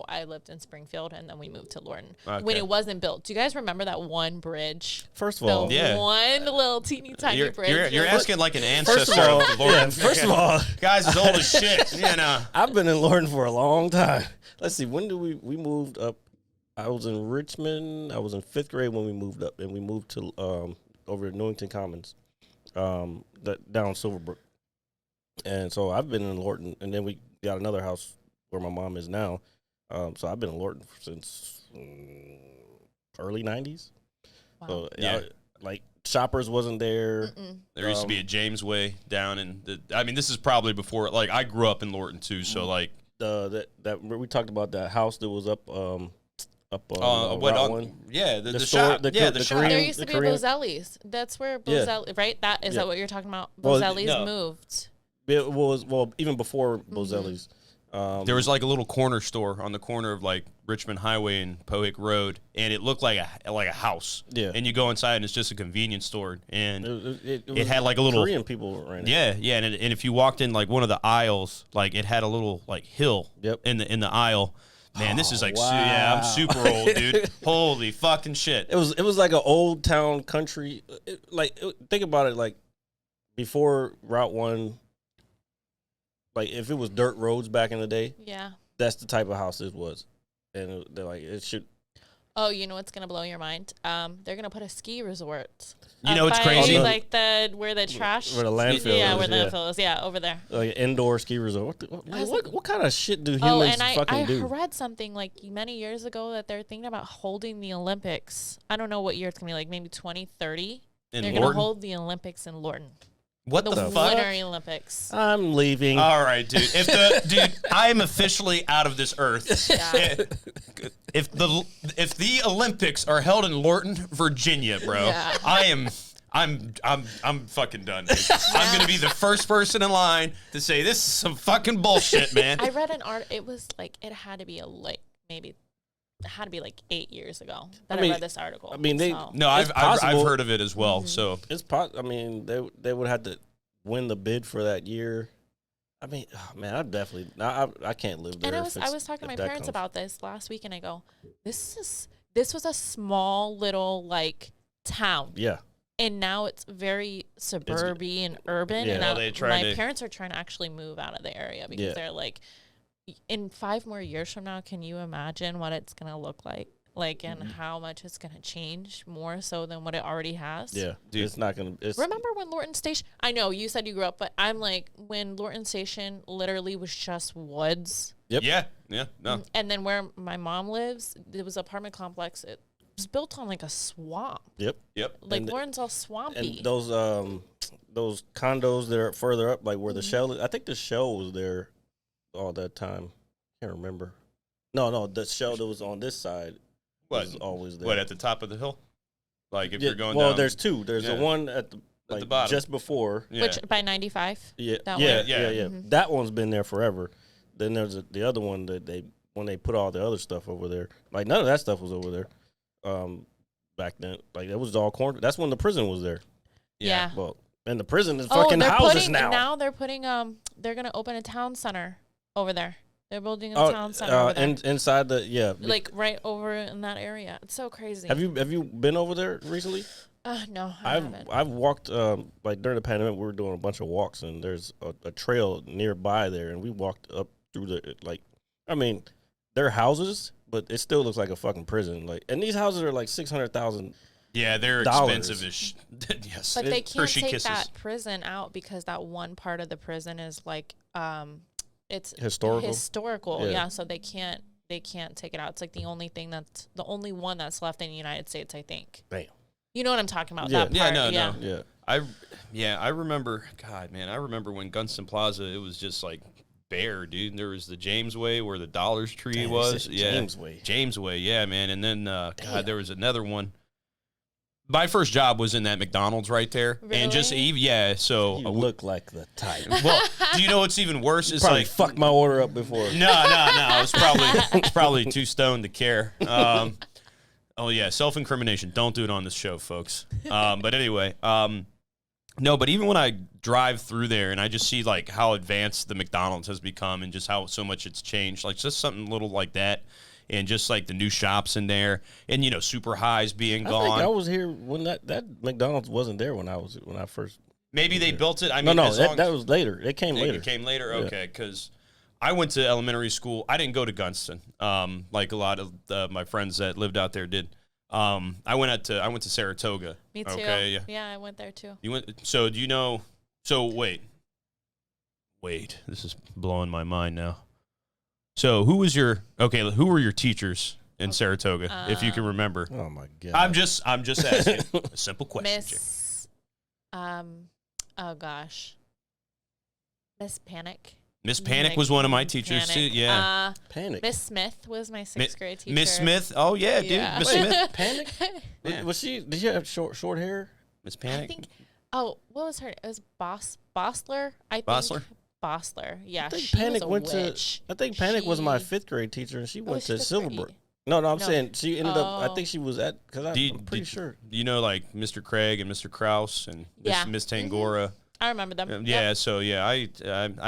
I lived in Springfield, and then we moved to Lorton when it wasn't built. Do you guys remember that one bridge? First of all, one little teeny tiny bridge. You're asking like an ancestor of Lorton. Yeah, first of all, guys is old as shit. I've been in Lorton for a long time. Let's see, when did we moved up? I was in Richmond. I was in 5th grade when we moved up, and we moved to over at Newington Commons, down Silverbrook. And so I've been in Lorton, and then we got another house where my mom is now. So I've been in Lorton since early 90s. Wow. So yeah, like Shoppers wasn't there. There used to be a James Way down in this is probably before, like, I grew up in Lorton too, so like that we talked about that house that was up on Route 1. Yeah, the shop. The shop. There used to be Bozelli's. That's where Bozelli, right? Is that what you're talking about? Bozelli's moved. It was, even before Bozelli's. There was like a little corner store on the corner of like Richmond Highway and Pohick Road, and it looked like a house. Yeah. And you go inside, and it's just a convenience store, and it had like a little Korean people ran it. Yeah, and if you walked in like one of the aisles, like it had a little like hill in the aisle. Man, this is like I'm super old, dude. Holy fucking shit! It was like an old town country. Think about it, like before Route 1. Like, if it was dirt roads back in the day, that's the type of house it was. And they're like, it should. Oh, you know what's going to blow your mind? They're going to put a ski resort. You know what's crazy? Like where the trash. Where the landfill is. Yeah, where the landfill is. Yeah, over there. Like indoor ski resort. What kind of shit do humans fucking do? I read something like many years ago that they're thinking about holding the Olympics. I don't know what year it's going to be, like maybe 2030. They're going to hold the Olympics in Lorton. What the fuck? Winter Olympics. I'm leaving. All right, dude. I am officially out of this earth. Yeah. If the Olympics are held in Lorton, Virginia, bro, I'm fucking done. Dude. I'm gonna be the first person in line to say this is some fucking bullshit, man. I read an article. It was like it had to be maybe 8 years ago that I read this article. I mean, I've heard of it as well. Mm-hmm. So it's they would have to win the bid for that year. I mean, oh, man, I can't live there. And I was talking to my parents about this last week, and I go, this was a small little like town. Yeah. And now it's very suburban and urban. Yeah. And now my to parents are trying to actually move out of the area because they're like, in 5 more years from now, can you imagine what it's going to look like? Like, and how much it's going to change more so than what it already has? Yeah. Dude. It's not going to. Remember when Lorton Station, I know you said you grew up, but I'm like, when Lorton Station literally was just woods. Yep. Yeah. No. And then where my mom lives, it was an apartment complex. It was built on like a swamp. Yep. Like and Lorton's all swampy. And those condos that are further up, like where the Shell is, I think the Shell was there all that time. Can't remember. No, the Shell that was on this side was always there. What, at the top of the hill? Like if you're going well, down. there's two. There's the one at the bottom. just before. Yeah. Which by 95? Yeah. That Yeah. one? Mm-hmm. That one's been there forever. Then there's the other one that when they put all the other stuff over there. Like none of that stuff was over there. Back then, like it was all corner. That's when the prison was there. Yeah. Well, and the prison is fucking houses now. Now they're putting they're gonna open a town center over there. They're building a town center over there. Inside the like right over in that area. It's so crazy. Have you been over there recently? No, I haven't. I've walked like during the pandemic. We were doing a bunch of walks, and there's a trail nearby there, and we walked up through the they're houses, but it still looks like a fucking prison. Like, and these houses are like $600,000. Yeah, they're expensive as yes. But they can't Hershey take Kisses. that prison out because that one part of the prison is like it's historical. Yeah, so they can't take it out. It's like the only one that's left in the United States, I think. Bam. You know what I'm talking about? Yeah, that part. no. I remember. God, man, I remember when Gunston Plaza. It was just like bare, dude. There was the James Way where the Dollar Tree was. Yeah, James Way. Yeah, man. And then God, there was another one. My first job was in that McDonald's right there, really? and just so you look like the type. Well, do you know what's even worse? It's probably like fucked my order up before. No. I was probably too stoned to care. Oh yeah, self-incrimination. Don't do it on this show, folks. But anyway, no. But even when I drive through there and I just see like how advanced the McDonald's has become and just how so much it's changed, like just something little like that. And just like the new shops in there, and Super High's being gone. I think I was here when that McDonald's wasn't there when I first. Maybe they built it. I mean, no, that was later. It came later. It came later. Okay, because I went to elementary school. I didn't go to Gunston, like a lot of my friends that lived out there did. I went to Saratoga. Me too. Okay, yeah, I went there too. You went. So do you know? So wait. This is blowing my mind now. So who were your teachers in Saratoga, if you can remember? Oh my God. I'm just asking a simple question. Miss oh gosh. Miss Panic. Miss Panic was one of my teachers too. Yeah. Panic. Miss Smith was my 6th grade teacher. Miss Smith. Oh yeah, dude. Yeah. Miss Smith. Panic? Yeah. Did she have short hair? Miss Panic. I think what was her? It was Bossler, I think. Bossler. Yeah, she Panic was a witch. I think Panic was my 5th grade teacher, and she went to Silverbrook. No, I'm saying she ended up. I think she was at because I'm pretty sure. You know, like Mr. Craig and Mr. Kraus and Miss Tangora. I remember them. Yeah, so yeah, I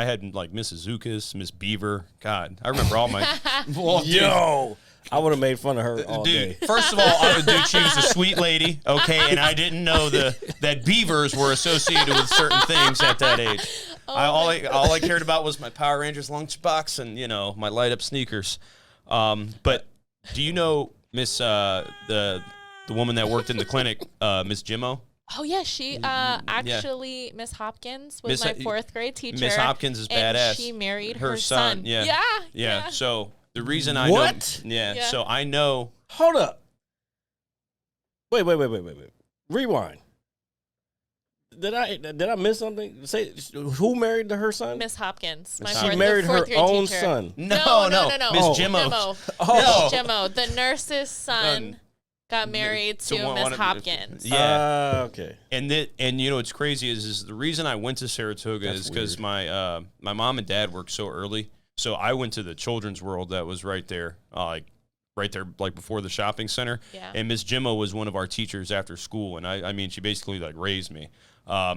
had like Mrs. Zukas, Miss Beaver. God, I remember all my. Yo, I would have made fun of her all day. First of all, she was a sweet lady, okay, and I didn't know that beavers were associated with certain things at that age. All I cared about was my Power Rangers lunchbox and my light up sneakers. But do you know Miss the woman that worked in the clinic, Miss Jimmo? Oh yeah, she actually Miss Hopkins was my 4th grade teacher. Miss Hopkins is and badass. She married her son. Yeah. So the reason I know, so I know. Hold up. Wait. Rewind. Did I miss something? Say who married her son? Miss Hopkins. She married her own son. No. Miss Jimmo. Miss Jimmo, the nurse's son. Got married to Miss Hopkins. Yeah. Okay. And what's crazy is the reason I went to Saratoga is because my mom and dad worked so early. So I went to the children's world that was right there, like right there, like before the shopping center. Yeah. And Miss Jimmo was one of our teachers after school, and I mean, she basically like raised me.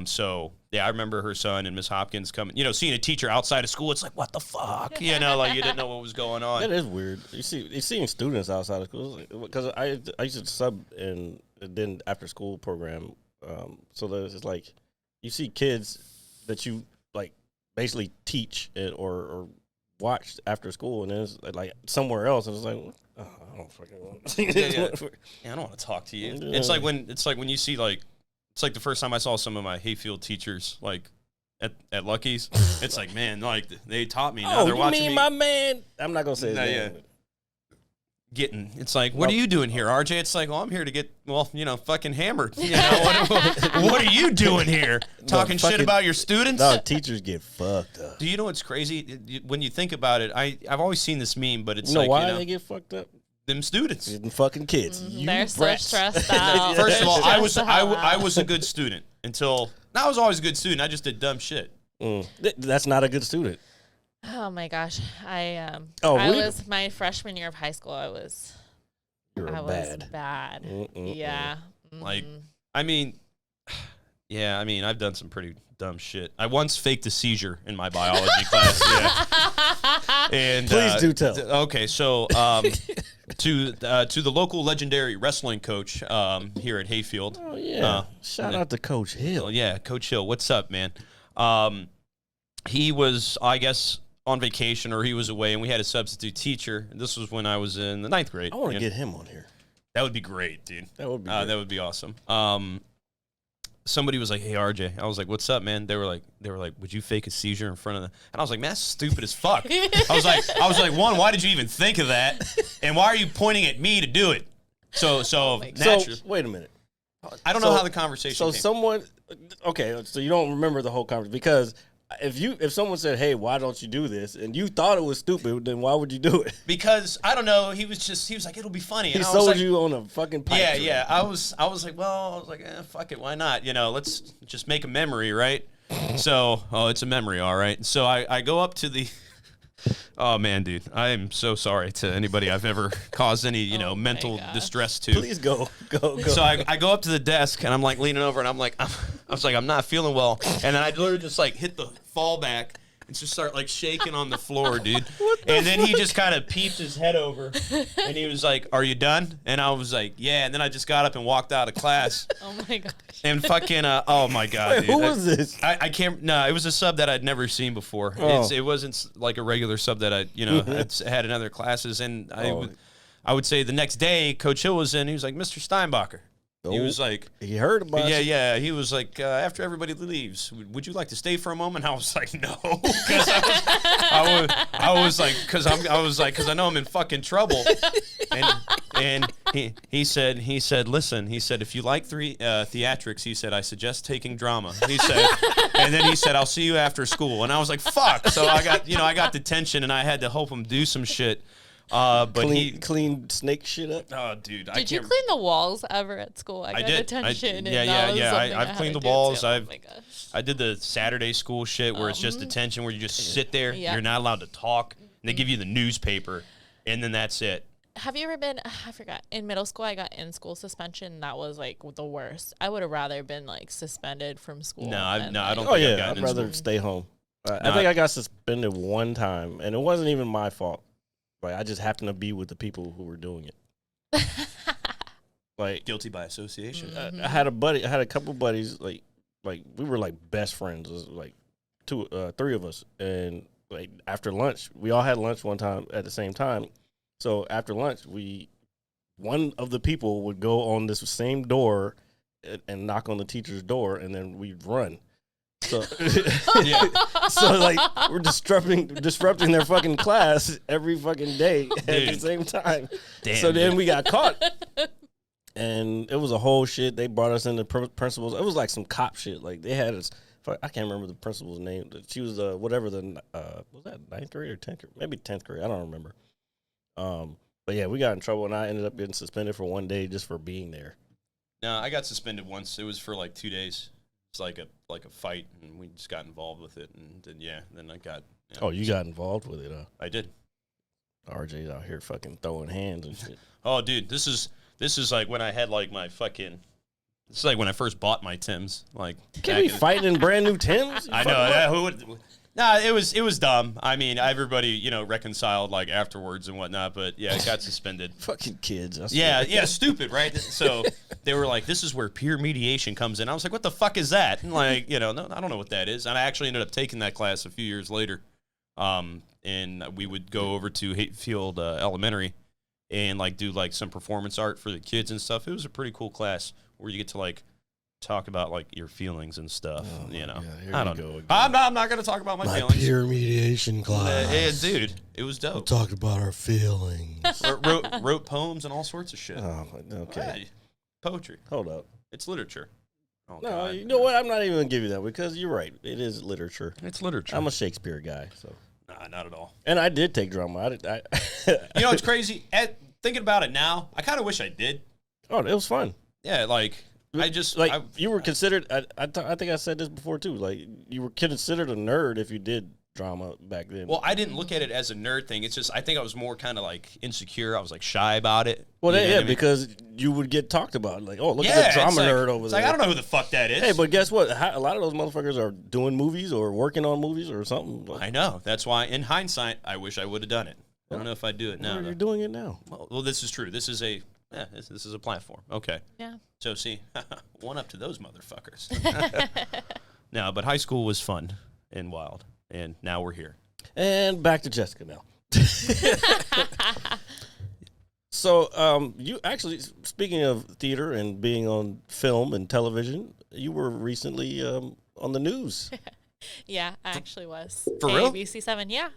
So yeah, I remember her son and Miss Hopkins coming. You know, seeing a teacher outside of school, it's like, what the fuck? You know, like you didn't know what was going on. That is weird. You seeing students outside of school because I used to sub in then after school program. So there's like you see kids that you like basically teach it or watch after school, and then it's like somewhere else, and it's like, oh, I don't fucking want. Yeah, I don't want to talk to you. Yeah. It's like when you see like. It's like the first time I saw some of my Hayfield teachers, like at Lucky's. It's like, man, like they taught me. Now they're watching me. My man? I'm not gonna say that. Yeah. It's like, what are you doing here, RJ? It's like, well, I'm here to get, fucking hammered. You know, what are you doing here? Talking shit about your students? No, teachers get fucked up. Do you know what's crazy? When you think about it, I've always seen this meme, but it's why they get fucked up? Them students, them fucking kids. They're so stressed out. First of all, I was a good student until I was always a good student. I just did dumb shit. That's not a good student. Oh my gosh, I was my freshman year of high school. I was bad. Yeah. Mm-hmm. Like, I mean, I've done some pretty dumb shit. I once faked a seizure in my biology class. Yeah. And please do tell. Okay, so to the local legendary wrestling coach here at Hayfield. Oh yeah. Shout out to Coach Hill. Well, yeah, Coach Hill. What's up, man? He was, I guess, on vacation or he was away, and we had a substitute teacher. This was when I was in the 9th grade. I want to get him on here. That would be great, dude. That would be great. That would be awesome. Somebody was like, "Hey, RJ." I was like, "What's up, man?" They were like, "Would you fake a seizure in front of the?" And I was like, "Man, that's stupid as fuck." I was like, one, why did you even think of that? And why are you pointing at me to do it? So wait a minute. I don't know how the conversation. So came. someone, okay, so you don't remember the whole conversation because if someone said, "Hey, why don't you do this?" and you thought it was stupid, then why would you do it? Because I don't know. He was like, "It'll be funny." And he sold you on a fucking pipe dream. Yeah. I was like, fuck it, why not? You know, let's just make a memory, right? So, it's a memory, all right. So I go up to the. Oh man, dude, I am so sorry to anybody I've ever caused any mental distress to. Please go. So I go up to the desk and I'm like leaning over and I'm like, I was like, I'm not feeling well, and then I literally just like hit the fall back and just start like shaking on the floor, dude. And then he just kind of peeped his head over and he was like, "Are you done?" And I was like, "Yeah." And then I just got up and walked out of class. Oh my gosh. And fucking, oh my God, wait, dude. Who was this? I can't, no, it was a sub that I'd never seen before. Oh. It wasn't like a regular sub that I, had in other classes. And I would say the next day, Coach Hill was in, he was like, "Mr. Steinbacher." He was like, he heard about it. Yeah. He was like, after everybody leaves, would you like to stay for a moment? I was like, no, because I was like, because I know I'm in fucking trouble. And he said, listen, he said, if you like theatrics, he said, I suggest taking drama. He said, and then he said, I'll see you after school. And I was like, fuck. So I got detention, and I had to help him do some shit. But clean snake shit up. Oh, dude! Did you clean the walls ever at school? I got detention. I've cleaned the walls. Oh my gosh. I did the Saturday school shit where it's just detention, where you just sit there. Yep. You're not allowed to talk. And they give you the newspaper, and then that's it. Have you ever been? I forgot. In middle school, I got in-school suspension. That was like the worst. I would have rather been like suspended from school. I don't. Oh yeah, I'd rather stay home. I think I got suspended one time, and it wasn't even my fault. Like, I just happened to be with the people who were doing it. Like, guilty by association. Mm-hmm. I had a couple buddies. Like we were like best friends. It was like three of us, and like after lunch, we all had lunch one time at the same time. So after lunch, one of the people would go on this same door and knock on the teacher's door, and then we'd run. So, so like we're disrupting their fucking class every fucking day at the same time. Damn, so then we got caught, and it was a whole shit. They brought us in the principals. It was like some cop shit. Like they had us. I can't remember the principal's name. She was whatever the was that 9th grade or 10th grade? Maybe 10th grade. I don't remember. But yeah, we got in trouble, and I ended up getting suspended for one day just for being there. No, I got suspended once. It was for like 2 days. It's like a fight, and we just got involved with it, and then I got. Oh, you got involved with it, huh? I did. RJ's out here fucking throwing hands and shit. Oh, dude, this is like when I had like my fucking. It's like when I first bought my Timbs. Like, Can't be fighting in brand new Timbs. I know. Who would? Nah, it was dumb. I mean, everybody reconciled like afterwards and whatnot. But yeah, it got suspended. Fucking kids. Yeah, stupid, right? So they were like, "This is where peer mediation comes in." I was like, "What the fuck is that?" And like, no, I don't know what that is. And I actually ended up taking that class a few years later. And we would go over to Hayfield Elementary and like do like some performance art for the kids and stuff. It was a pretty cool class where you get to like talk about like your feelings and stuff. I don't know. I'm not going to talk about my feelings. Peer mediation class. Dude, it was dope. We talked about our feelings. wrote poems and all sorts of shit. Oh, okay. Hey, poetry. Hold up. It's literature. Oh, no, God. you know what? I'm not even going to give you that because you're right. It is literature. It's literature. I'm a Shakespeare guy, so. Nah, not at all. And I did take drama. It's crazy. Thinking about it now, I kind of wish I did. Oh, it was fun. Yeah, like I just like you were considered. I think I said this before too. Like you were considered a nerd if you did drama back then. Well, I didn't look at it as a nerd thing. It's just I think I was more kind of like insecure. I was like shy about it. Well, because you would get talked about. Like, oh, look at the drama nerd over there. Like I don't know who the fuck that is. Hey, but guess what? A lot of those motherfuckers are doing movies or working on movies or something. I know. That's why, in hindsight, I wish I would have done it. I don't know if I'd do it now. You're doing it now. Well, this is true. This is a platform. Okay. Yeah. So see, one up to those motherfuckers. No, but high school was fun and wild, and now we're here. And back to Jessica now. So, you actually, speaking of theater and being on film and television, you were recently on the news. Yeah, I actually was. For real? ABC7, yeah.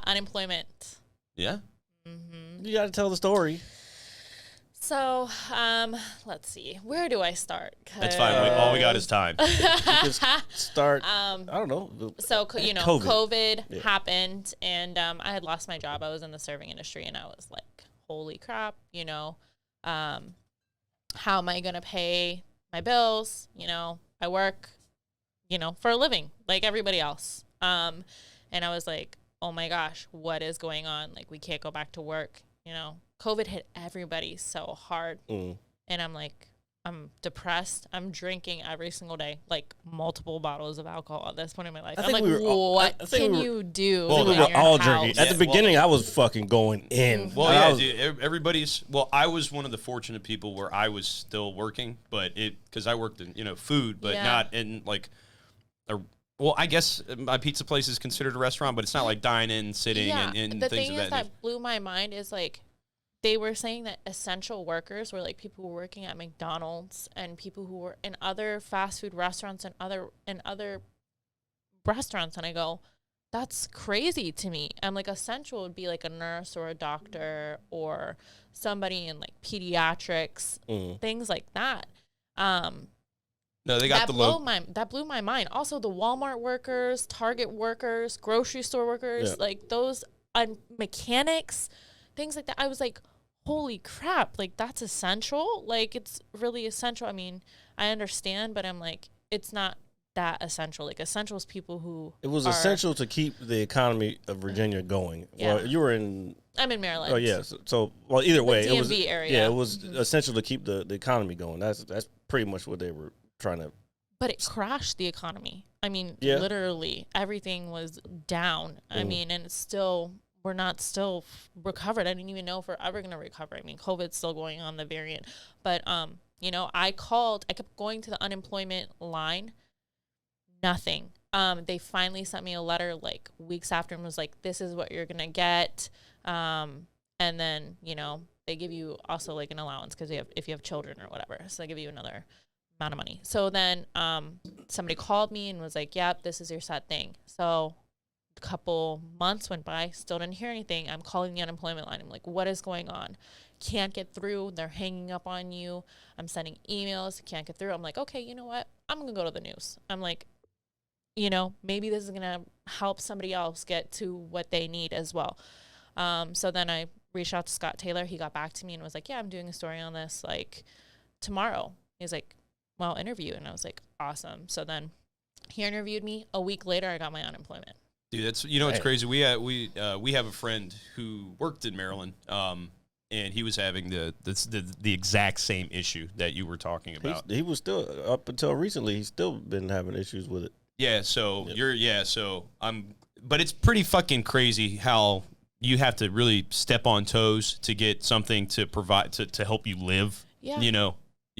Unemployment. Yeah. Mm-hmm. You got to tell the story. So, let's see. Where do I start? That's fine. All we got is time. Just start. I don't know. So, COVID happened, and I had lost my job. I was in the serving industry, and I was like, holy crap, how am I going to pay my bills? I work, for a living like everybody else. And I was like, oh my gosh, what is going on? Like, we can't go back to work. COVID hit everybody so hard. And I'm like, I'm depressed. I'm drinking every single day, like multiple bottles of alcohol at this point in my life. I'm like, what can you do? Well, we were all drinking. At the beginning, I was fucking going in. Well, yeah, dude, everybody's. Well, I was one of the fortunate people where I was still working, but because I worked in food, but not in like a. Well, I guess my pizza place is considered a restaurant, but it's not like dine-in, sitting, and things of that. The thing is that blew my mind is like. They were saying that essential workers were like people who were working at McDonald's and people who were in other fast food restaurants and other restaurants. And I go, that's crazy to me. I'm like, essential would be like a nurse or a doctor or somebody in like pediatrics, things like that. No, they got that blew my mind. Also, the Walmart workers, Target workers, grocery store workers, like those mechanics, things like that. I was like, holy crap, like that's essential. Like it's really essential. I mean, I understand, but I'm like, it's not that essential. Like essential is people who essential to keep the economy of Virginia going. Yeah. Well, you were in. I'm in Maryland. Oh yeah. So well, either way, DMV it was area. Yeah, it was essential to keep the economy going. That's pretty much what they were trying to. But it crashed the economy. I mean, literally everything was down. I mean, and it's still. We're not still recovered. I didn't even know if we're ever going to recover. I mean, COVID's still going on, the variant. But, I kept going to the unemployment line. Nothing. They finally sent me a letter like weeks after and was like, this is what you're going to get. And then, they give you also like an allowance because if you have children or whatever. So they give you another amount of money. So then somebody called me and was like, yep, this is your set thing. So couple months went by, still didn't hear anything. I'm calling the unemployment line. I'm like, what is going on? Can't get through. They're hanging up on you. I'm sending emails. Can't get through. I'm like, okay, you know what? I'm going to go to the news. I'm like, maybe this is going to help somebody else get to what they need as well. So then I reached out to Scott Taylor. He got back to me and was like, yeah, I'm doing a story on this like tomorrow. He's like, well, interview. And I was like, awesome. So then he interviewed me. A week later, I got my unemployment. Dude, that's it's crazy. We have a friend who worked in Maryland, and he was having the exact same issue that you were talking about. He was still up until recently. He's still been having issues with it. Yeah. So but it's pretty fucking crazy how you have to really step on toes to get something to provide to help you live. Yeah.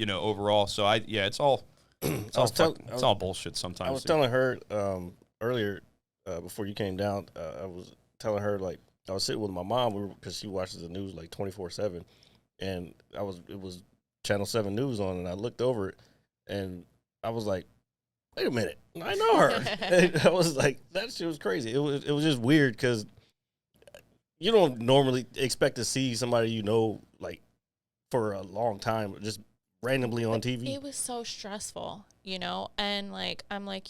Overall. So it's all it's all bullshit sometimes. I was telling her earlier before you came down. I was telling her, like, I was sitting with my mom because she watches the news like 24/7, and it was Channel 7 News on, and I looked over it, and I was like, wait a minute, I know her. And I was like, that shit was crazy. It was just weird because you don't normally expect to see somebody like for a long time just randomly on TV. It was so stressful, and like, I'm like,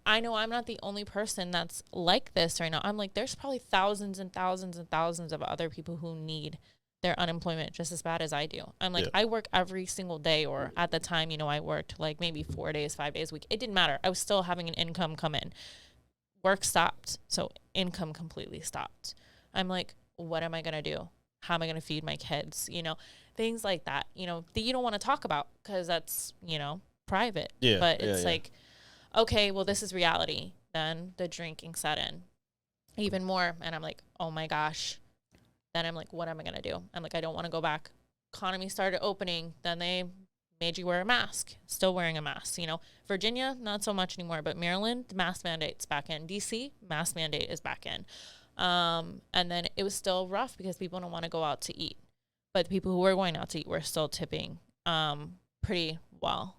I know I'm not the only person that's like this right now. I'm like, there's probably thousands and thousands and thousands of other people who need their unemployment just as bad as I do. I'm like, I work every single day, or at the time, I worked like maybe 4 days, 5 days a week. It didn't matter. I was still having an income come in. Work stopped, so income completely stopped. I'm like, what am I going to do? How am I going to feed my kids? Things like that, that you don't want to talk about because that's, private. Yeah. But it's like, okay, well, this is reality. Then the drinking set in even more. And I'm like, oh my gosh. Then I'm like, what am I going to do? I'm like, I don't want to go back. Economy started opening. Then they made you wear a mask. Still wearing a mask. Virginia, not so much anymore. But Maryland, the mask mandate's back in. DC, mask mandate is back in. And then it was still rough because people don't want to go out to eat. But the people who were going out to eat were still tipping pretty well,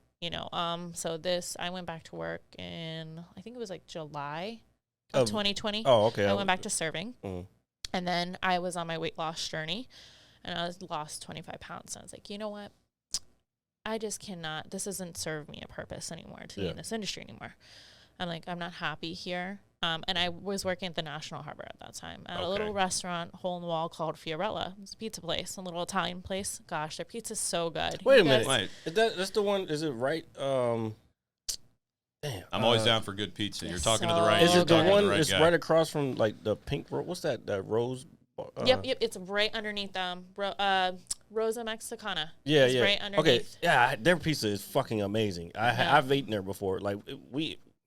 So I went back to work in, I think it was like July of 2020. Oh, okay. I went back to serving. And then I was on my weight loss journey, and I lost 25 pounds. And I was like, you know what? I just cannot, this doesn't serve me a purpose anymore to be in this industry anymore. I'm like, I'm not happy here. And I was working at the National Harbor at that time at a little restaurant, hole in the wall, called Fiorella. It's a pizza place, a little Italian place. Gosh, their pizza's so good. Wait a minute. Right. That's the one, is it right? Damn. I'm always down for good pizza. You're talking to the right. Is it the one that's right across from like the pink, what's that Rose? Yep. It's right underneath Rosa Mexicana. Yeah, it's right underneath. Okay, yeah, their pizza is fucking amazing. I've eaten there before. Like,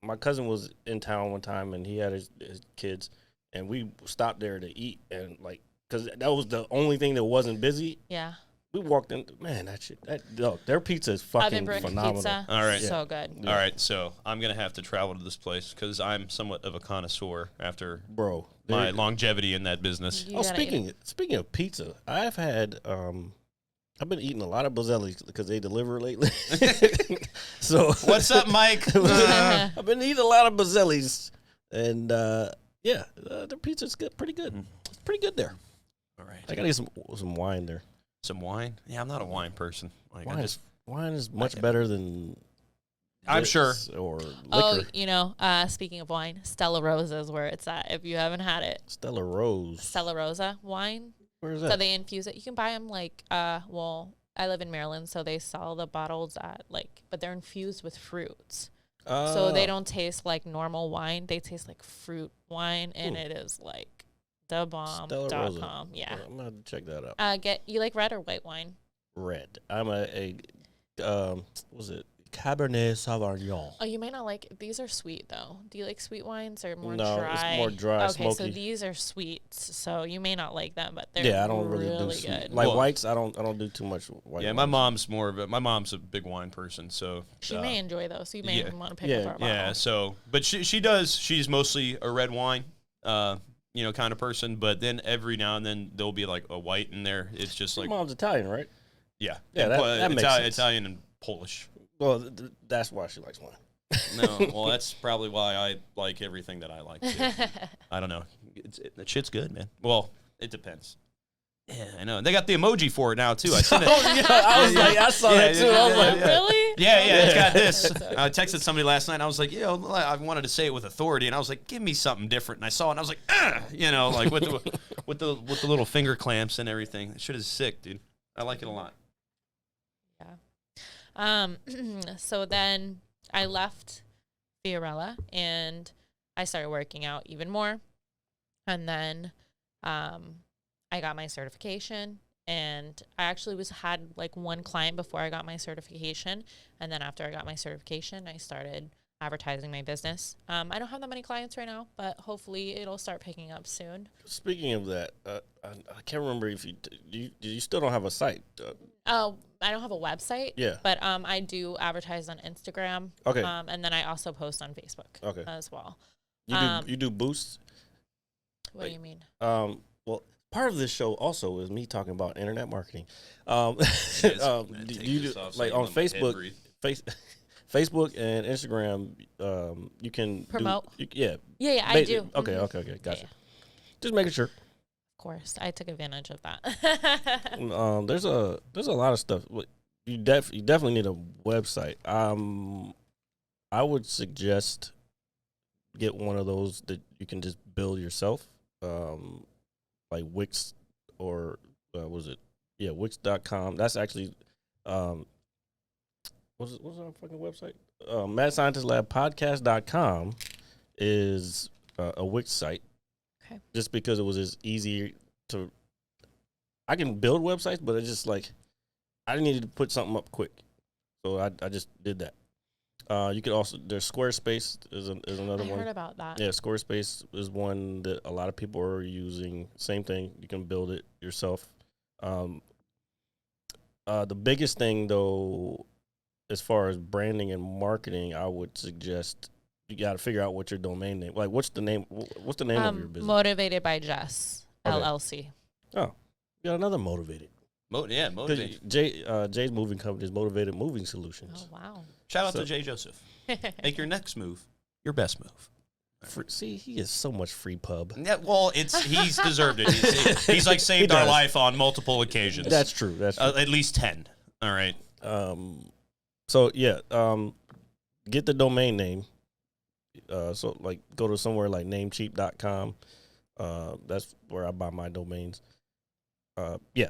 my cousin was in town one time, and he had his kids, and we stopped there to eat, and like, because that was the only thing that wasn't busy. Yeah. We walked in, man, their pizza is fucking phenomenal. Pizza, all right. So good. Yeah. All right, so I'm going to have to travel to this place because I'm somewhat of a connoisseur after my longevity in that business. Speaking of pizza, I've been eating a lot of Bozzelli's because they deliver lately. So what's up, Mike? I've been eating a lot of Bozzelli's, and their pizza's pretty good. It's pretty good there. All right, I gotta get some wine there. Some wine? Yeah, I'm not a wine person. Like, wine is much better than I'm sure. Or liquor. Oh, speaking of wine, Stella Rosa is where it's at. If you haven't had it, Stella Rosa wine. Where is that? So they infuse it. You can buy them like, I live in Maryland, so they sell the bottles at but they're infused with fruits. So they don't taste like normal wine. They taste like fruit wine, and it is like thebomb.com. Yeah. I'm going to check that out. You like red or white wine? Red. I'm was it Cabernet Sauvignon? Oh, you might not like these are sweet though. Do you like sweet wines or more no, dry? It's more dry, okay, smoky. so these are sweets, so you may not like them, but they're I don't really do good. Like whites, I don't do too much white. Yeah, my mom's a big wine person, so she may enjoy those. So you may want to pick up our bottle. Yeah, so but she does. She's mostly a red wine. Kind of person, but then every now and then there'll be like a white in there. It's just like your mom's Italian, right? Yeah, that makes sense. Italian and Polish. Well, that's why she likes wine. No, well, that's probably why I like everything that I like too. I don't know. That shit's good, man. Well, it depends. Yeah, I know. They got the emoji for it now too. I seen it. I saw that too. I was like, really? Yeah, it's got this. I texted somebody last night, and I was like, I wanted to say it with authority, and I was like, give me something different. And I saw it, and I was like, like with the little finger clamps and everything. That shit is sick, dude. I like it a lot. Yeah. So then I left Fiorella, and I started working out even more. And then I got my certification. And I actually had like one client before I got my certification. And then after I got my certification, I started advertising my business. I don't have that many clients right now, but hopefully it'll start picking up soon. Speaking of that, I can't remember if you still don't have a site. Oh, I don't have a website. Yeah. But I do advertise on Instagram. Okay. And then I also post on Facebook. Okay. As well. You do boosts? What do you mean? Well, part of this show also is me talking about internet marketing. You do, like on Facebook, Facebook and Instagram, you can promote. Yeah, I do. Okay, gotcha. Yeah. Just making sure. Of course, I took advantage of that. There's a lot of stuff. You definitely need a website. I would suggest get one of those that you can just build yourself. Like Wix or was it? Yeah, Wix.com. That's actually what's our fucking website? Mad Scientist Lab Podcast.com is a Wix site. Okay. Just because it was as easy to, I can build websites, but it's just like I needed to put something up quick, so I just did that. You could also, there's Squarespace is another one. I heard about that. Yeah, Squarespace is one that a lot of people are using. Same thing, you can build it yourself. The biggest thing though, as far as branding and marketing, I would suggest you got to figure out what your domain name. Like, what's the name? What's the name of your business? Motivated by Jess LLC. Oh, you got another motivated. Motivated. Jay's moving company is Motivated Moving Solutions. Oh wow! Shout out to Jay Joseph. Make your next move your best move. See, he is so much free pub. Yeah, well, he's deserved it. He's like saved our life on multiple occasions. That's true. That's true. At least 10. All right. So yeah, get the domain name. So like go to somewhere like namecheap.com. That's where I buy my domains.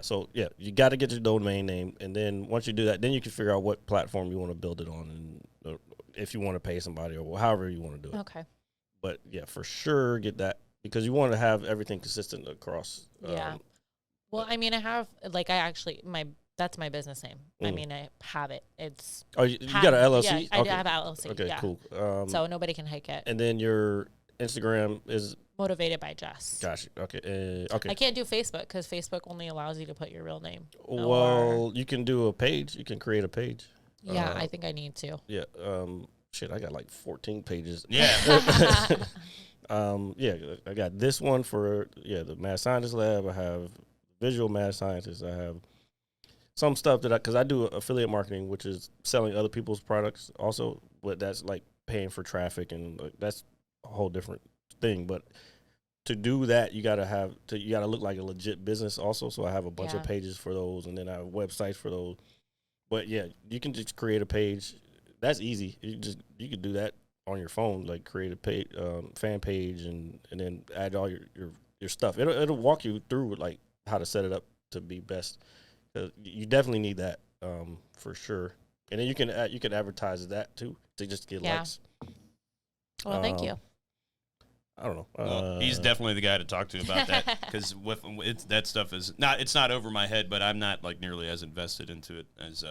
So you got to get your domain name, and then once you do that, then you can figure out what platform you want to build it on, and if you want to pay somebody or however you want to do it. Okay. But yeah, for sure get that, because you want to have everything consistent across. Yeah. Well, I mean, that's my business name. I mean, I have it. It's. Oh, you got an LLC? Yeah, I do have an LLC. Okay, yeah. cool. So nobody can hack it. And then your Instagram is Motivated by Jess. Gotcha. Okay. Okay. I can't do Facebook because Facebook only allows you to put your real name. Well, you can do a page. You can create a page. Yeah, I think I need to. Yeah. Shit, I got like 14 pages. Yeah. I got this one for the Mad Scientist Lab. I have Visual Mad Scientist. I have some stuff because I do affiliate marketing, which is selling other people's products also, but that's like paying for traffic, and that's a whole different thing. But to do that, you gotta look like a legit business also. So I have a bunch of pages for those, and then I have websites for those. But yeah, you can just create a page. That's easy. You can do that on your phone, like create a page, fan page, and then add all your stuff. It'll walk you through like how to set it up to be best. You definitely need that for sure. And then you can advertise that too to just get likes. Well, thank you. I don't know. Well, he's definitely the guy to talk to about that, because that stuff is not. It's not over my head, but I'm not like nearly as invested into it as.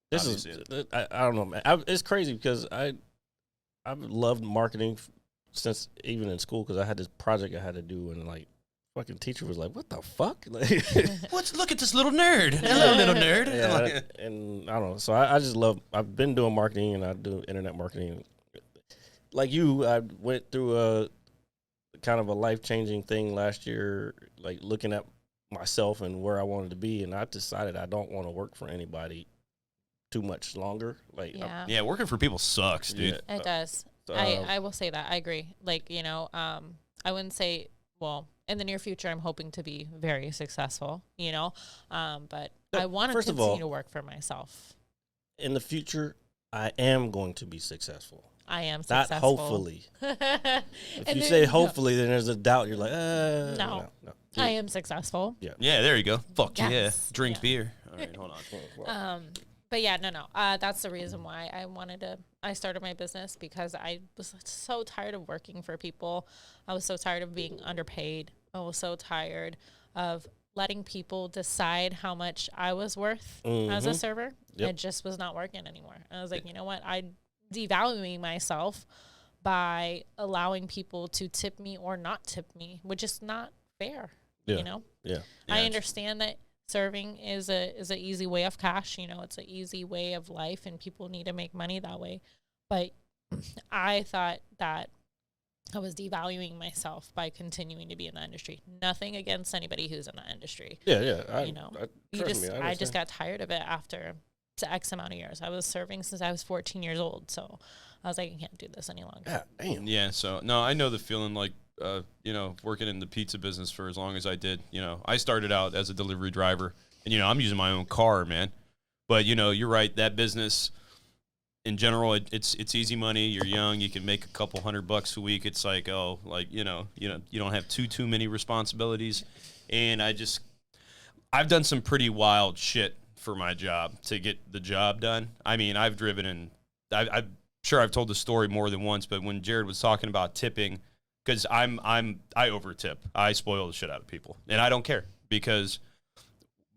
This is. I don't know, man. It's crazy because I've loved marketing since even in school, because I had this project I had to do, and like fucking teacher was like, "What the fuck?" Like, look at this little nerd. Hello, little nerd. Yeah, and I don't know. So I just love. I've been doing marketing, and I do internet marketing. Like you, I went through a kind of a life-changing thing last year, like looking at myself and where I wanted to be, and I decided I don't want to work for anybody too much longer. Like, working for people sucks, dude. It does. I will say that. I agree. Like, I wouldn't say, well, in the near future, I'm hoping to be very successful, but I want to continue to work for myself. In the future, I am going to be successful. I am successful. Not hopefully. If you say hopefully, then there's a doubt. You're like, no. I am successful. Yeah. Yeah, there you go. Fuck yes. yeah. Drink beer. All right, hold on. But yeah, no. That's the reason why I started my business, because I was so tired of working for people. I was so tired of being underpaid. I was so tired of letting people decide how much I was worth as a server. Yep. It just was not working anymore. And I was like, you know what? I'm devaluing myself by allowing people to tip me or not tip me, which is not fair. Yeah. You know? Yeah. I understand that serving is a easy way of cash. You know, it's an easy way of life, and people need to make money that way. But I thought that I was devaluing myself by continuing to be in the industry. Nothing against anybody who's in the industry. Yeah. I just got tired of it after X amount of years. I was serving since I was 14 years old, so I was like, I can't do this any longer. God damn. Yeah, so no, I know the feeling, like, working in the pizza business for as long as I did. I started out as a delivery driver, and, I'm using my own car, man. But, you're right, that business in general, it's easy money. You're young, you can make a couple $100 a week. It's like, you don't have too many responsibilities. And I've done some pretty wild shit for my job to get the job done. I mean, I've driven in, I'm sure I've told the story more than once, but when Jared was talking about tipping, because I over tip, I spoil the shit out of people, and I don't care, because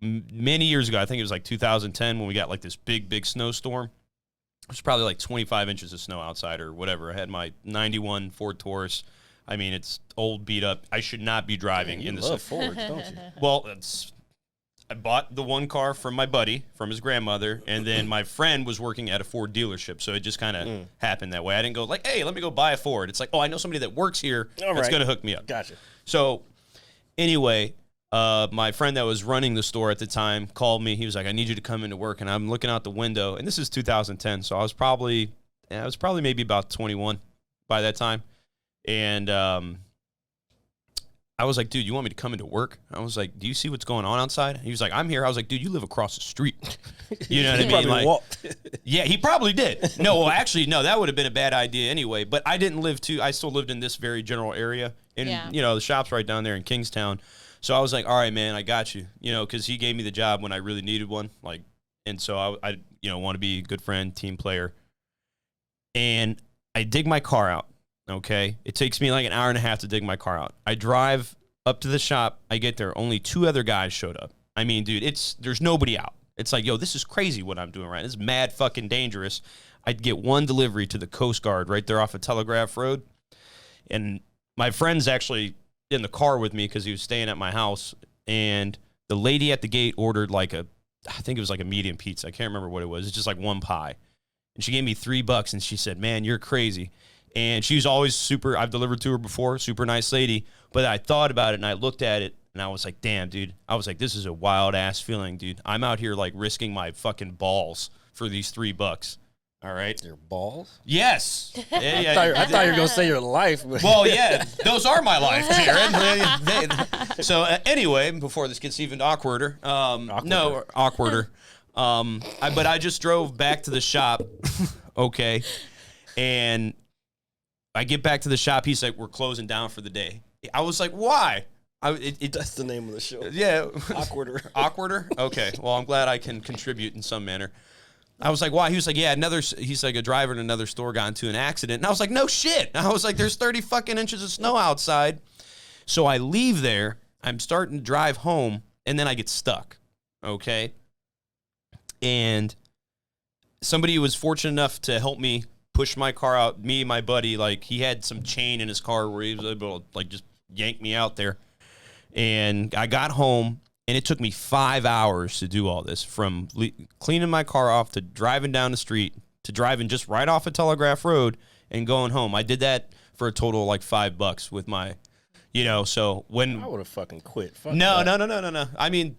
many years ago, I think it was like 2010, when we got like this big snowstorm. It was probably like 25 inches of snow outside or whatever. I had my 91 Ford Taurus. I mean, it's old, beat up. I should not be driving in this. You love Fords, don't you? Well, I bought the one car from my buddy, from his grandmother, and then my friend was working at a Ford dealership, so it just kind of happened that way. I didn't go like, hey, let me go buy a Ford. It's like, oh, I know somebody that works here that's going to hook me up. Gotcha. So anyway, my friend that was running the store at the time called me. He was like, I need you to come into work. And I'm looking out the window, and this is 2010, so I was probably maybe about 21 by that time. And I was like, dude, you want me to come into work? I was like, do you see what's going on outside? He was like, I'm here. I was like, dude, you live across the street. You know what I mean? Like, walked. yeah, he probably did. No, well, actually, no, that would have been a bad idea anyway. But I didn't live I still lived in this very general area. And, the shop's right down there in Kingstown. So I was like, all right, man, I got you. Because he gave me the job when I really needed one. Like, and so I want to be a good friend, team player. And I dig my car out. Okay, it takes me like an hour and a half to dig my car out. I drive up to the shop. I get there. Only 2 other guys showed up. I mean, dude, there's nobody out. It's like, yo, this is crazy what I'm doing right. This is mad fucking dangerous. I'd get one delivery to the Coast Guard right there off of Telegraph Road. And my friend's actually in the car with me because he was staying at my house. And the lady at the gate ordered I think it was like a medium pizza. I can't remember what it was. It's just like one pie. And she gave me $3 and she said, man, you're crazy. And she's always I've delivered to her before, super nice lady. But I thought about it and I looked at it and I was like, damn, dude. I was like, this is a wild ass feeling, dude. I'm out here like risking my fucking balls for these $3. All right. Your balls? Yes. Yeah. I thought you were going to say your life. Well, yeah, those are my life, Jared. So anyway, before this gets even awkwarder. Awkwarder. But I just drove back to the shop. Okay. And I get back to the shop. He's like, we're closing down for the day. I was like, why? That's the name of the show. Yeah. Awkwarder. Awkwarder? Okay. Well, I'm glad I can contribute in some manner. I was like, why? He was like, yeah, he's like a driver in another store got into an accident. And I was like, no shit. I was like, there's 30 fucking inches of snow outside. So I leave there. I'm starting to drive home, and then I get stuck. Okay. And somebody was fortunate enough to help me push my car out. Me and my buddy, like, he had some chain in his car where he was able to, like, just yank me out there. And I got home, and it took me 5 hours to do all this, from cleaning my car off to driving down the street to driving just right off of Telegraph Road and going home. I did that for a total of like $5 with my, so when I would have fucking quit. Fuck no. that. I mean,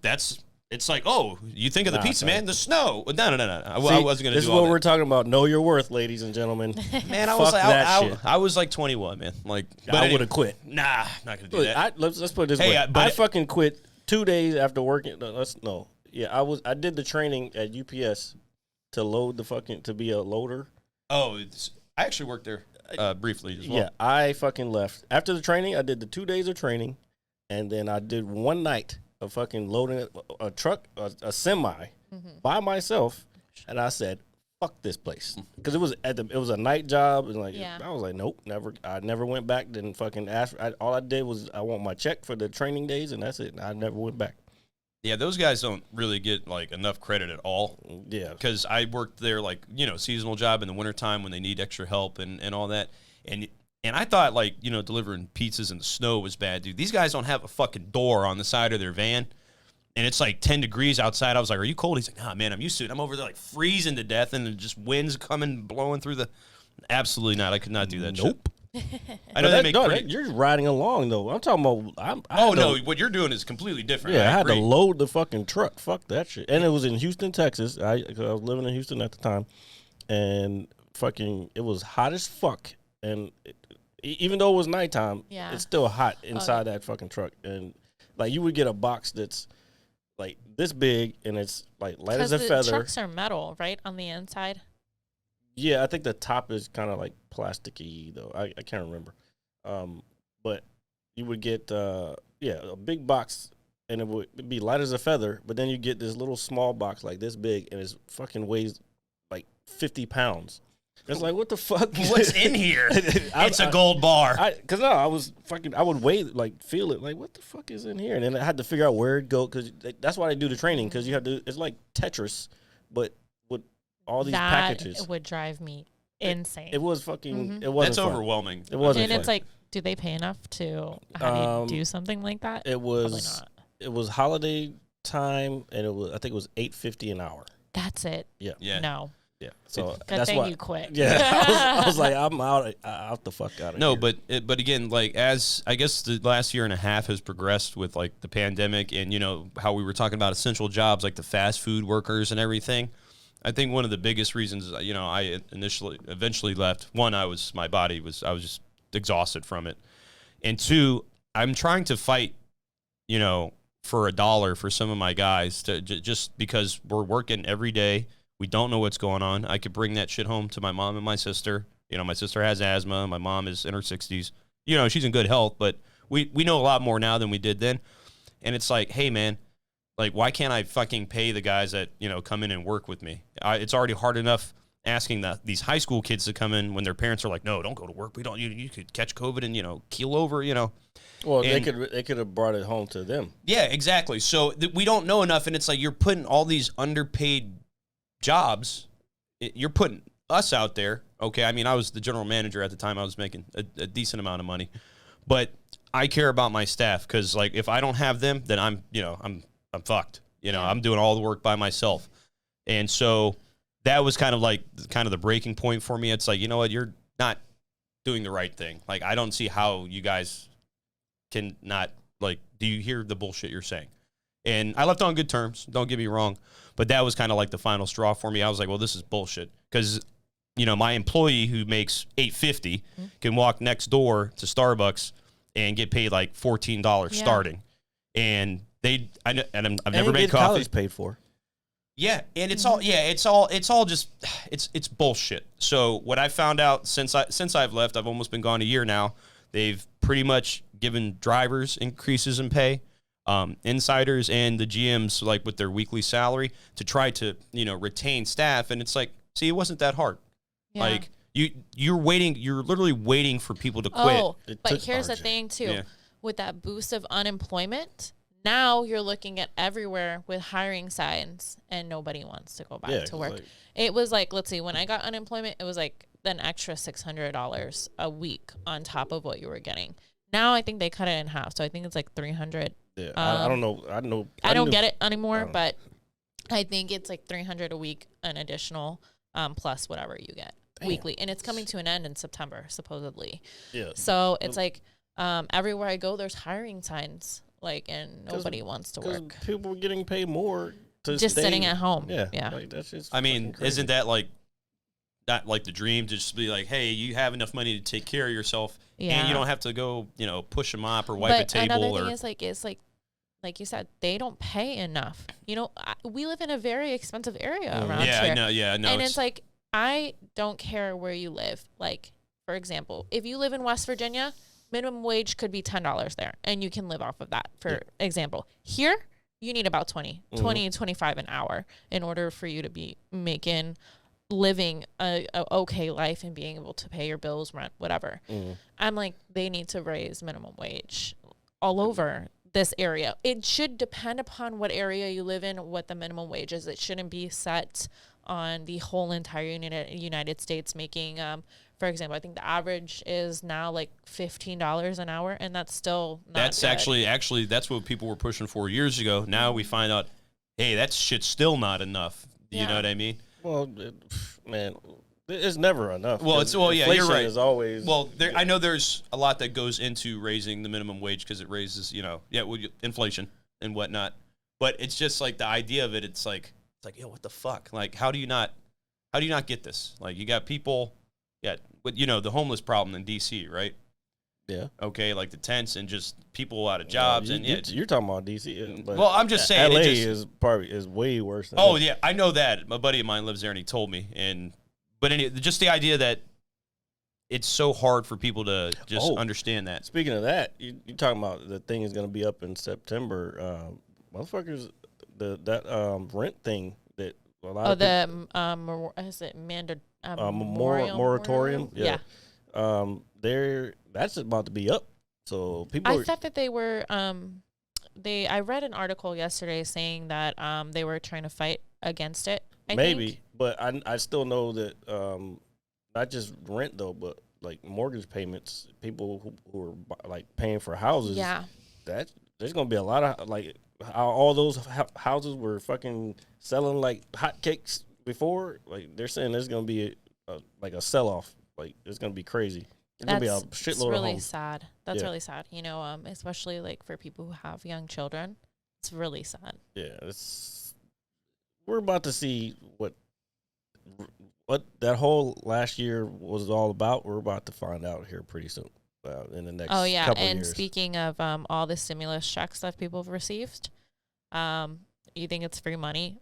it's like, oh, you think of the pizza, man, the snow. No. I wasn't going to do all This is what we're talking about. Know your worth, ladies and gentlemen. Man, I was like, I was like 21, man. Like, I would have quit. Nah, I'm not going to do that. Let's put it this way. I fucking quit 2 days after working. I did the training at UPS to be a loader. Oh, I actually worked there briefly as well. Yeah, I fucking left after the training. I did the 2 days of training, and then I did one night of fucking loading a truck, a semi, by myself, And I said, fuck this place. Because it was a night job. And like, Yeah. I was like, nope, never. I never went back. Didn't fucking ask. All I did was I want my check for the training days, and that's it. And I never went back. Yeah, those guys don't really get like enough credit at all. Yeah. Because I worked there like, seasonal job in the wintertime when they need extra help and all that. And I thought like, delivering pizzas in the snow was bad, dude. These guys don't have a fucking door on the side of their van. And it's like 10 degrees outside. I was like, are you cold? He's like, nah, man, I'm used to it. I'm over there like freezing to death and then just winds coming, blowing through the... Absolutely not. I could not do that Nope. shit. I know you're just riding along, though. I'm talking about... no, what you're doing is completely different. Yeah, I had to agree. load the fucking truck. Fuck that shit. And it was in Houston, Texas. 'Cause I was living in Houston at the time. And fucking... It was hot as fuck. And even though it was nighttime, it's still hot inside that fucking truck. And like you would get a box that's like this big and it's like light as a feather. Because the trucks are metal, right, on the inside? Yeah, I think the top is kind of like plasticky, though. I can't remember. But you would get, a big box, and it would be light as a feather, but then you get this little small box like this big, and it fucking weighs like 50 pounds. It's like, what the fuck? What's in here? It's a gold bar. I would wait, like, feel it, like, what the fuck is in here? And then I had to figure out where it go, because that's why they do the training, because you have to, it's like Tetris, but with all these packages. That would drive me insane. It was fucking, it wasn't That's fun. overwhelming. It wasn't And fun. it's like, do they pay enough to have you do something like that? It Probably was, not. it was holiday time, and I think it was $8.50 an hour. That's it. Yeah. No. Yeah, so Good that's thing why you quit. Yeah, I was like, I'm out the fuck out of No, here. but again, like as I guess the last year and a half has progressed with like the pandemic and how we were talking about essential jobs like the fast food workers and everything. I think one of the biggest reasons I eventually left. One, I was just exhausted from it, and two, I'm trying to fight, for $1 for some of my guys to just because we're working every day. We don't know what's going on. I could bring that shit home to my mom and my sister. My sister has asthma. My mom is in her 60s. She's in good health, but we know a lot more now than we did then. And it's like, hey, man, like, why can't I fucking pay the guys that, come in and work with me? It's already hard enough asking these high school kids to come in when their parents are like, no, don't go to work. We don't. You could catch COVID and, keel over, Well, and they could have brought it home to them. Yeah, exactly. So we don't know enough, and it's like you're putting all these underpaid jobs, you're putting us out there. Okay, I mean, I was the general manager at the time. I was making a decent amount of money, but I care about my staff because, like, if I don't have them, then I'm fucked. I'm doing all the work by myself, and so that was kind of the breaking point for me. It's like, you know what, you're not doing the right thing. Like, I don't see how you guys can not, like, do you hear the bullshit you're saying? And I left on good terms. Don't get me wrong. But that was kind of like the final straw for me. I was like, well, this is bullshit. Because, my employee who makes $8.50 can walk next door to Starbucks and get paid like $14 starting. And I've never made coffee. College paid for. Yeah, and it's all just it's bullshit. So what I found out since I've left, I've almost been gone a year now. They've pretty much given drivers increases in pay. Insiders and the GMs, like with their weekly salary, to try to retain staff, and it's like, see, it wasn't that hard. Yeah. Like you're literally waiting for people to quit. Oh, but here's the thing too, with that boost of unemployment, now you're looking at everywhere with hiring signs, and nobody wants to go back to work. It was like, let's see, when I got unemployment, it was like an extra $600 a week on top of what you were getting. Now I think they cut it in half, so I think it's like $300. Yeah, I don't know. I don't get it anymore, but I think it's like $300 a week, an additional plus whatever you get weekly, and it's coming to an end in September supposedly. Yeah. So it's like everywhere I go, there's hiring signs, like, and nobody wants to work. People are getting paid more to just sitting at home. Yeah. Like, that's just. I mean, isn't that like the dream to just be like, hey, you have enough money to take care of yourself, and you don't have to go, push a mop or wipe a table. Another thing is like you said, they don't pay enough. We live in a very expensive area around here. I know. And it's like, I don't care where you live. Like, for example, if you live in West Virginia, minimum wage could be $10 there, and you can live off of that, for example. Here, you need about 25 an hour in order for you to be living a okay life and being able to pay your bills, rent, whatever. I'm like, they need to raise minimum wage all over this area. It should depend upon what area you live in, what the minimum wage is. It shouldn't be set on the whole entire United States making, for example, I think the average is now like $15 an hour, and that's still not That's good. actually that's what people were pushing for years ago. Now we find out, hey, that shit's still not enough. You know what I mean? Well, man, it's never enough. Well, yeah, you're right. Is always I know there's a lot that goes into raising the minimum wage because it raises, inflation and whatnot. But it's just like the idea of it. It's like, yo, what the fuck? Like, how do you not get this? Like, you got people, the homeless problem in D.C., right? Yeah. Okay, like the tents and just people out of jobs you're talking about DC. But well, I'm just saying, LA is way worse. Than oh that. yeah, I know that. A buddy of mine lives there, and he told me. Just the idea that it's so hard for people to just understand that. Speaking of that, you're talking about the thing is going to be up in September. Motherfuckers, that rent thing that a lot of people, is it moratorium? Yeah. That's about to be up. So people. I thought that they were. I read an article yesterday saying that they were trying to fight against it. I think. But I still know that not just rent though, but like mortgage payments, people who are like paying for houses. Yeah. That there's gonna be a lot of like how all those houses were fucking selling like hotcakes before. Like they're saying there's gonna be a sell off. Like it's gonna be crazy. There's gonna be a shitload It's of really homes. sad. That's really sad. Especially like for people who have young children, it's really sad. Yeah, we're about to see what that whole last year was all about. We're about to find out here pretty soon in the next. Oh yeah, couple and years. speaking of all the stimulus checks that people have received, you think it's free money?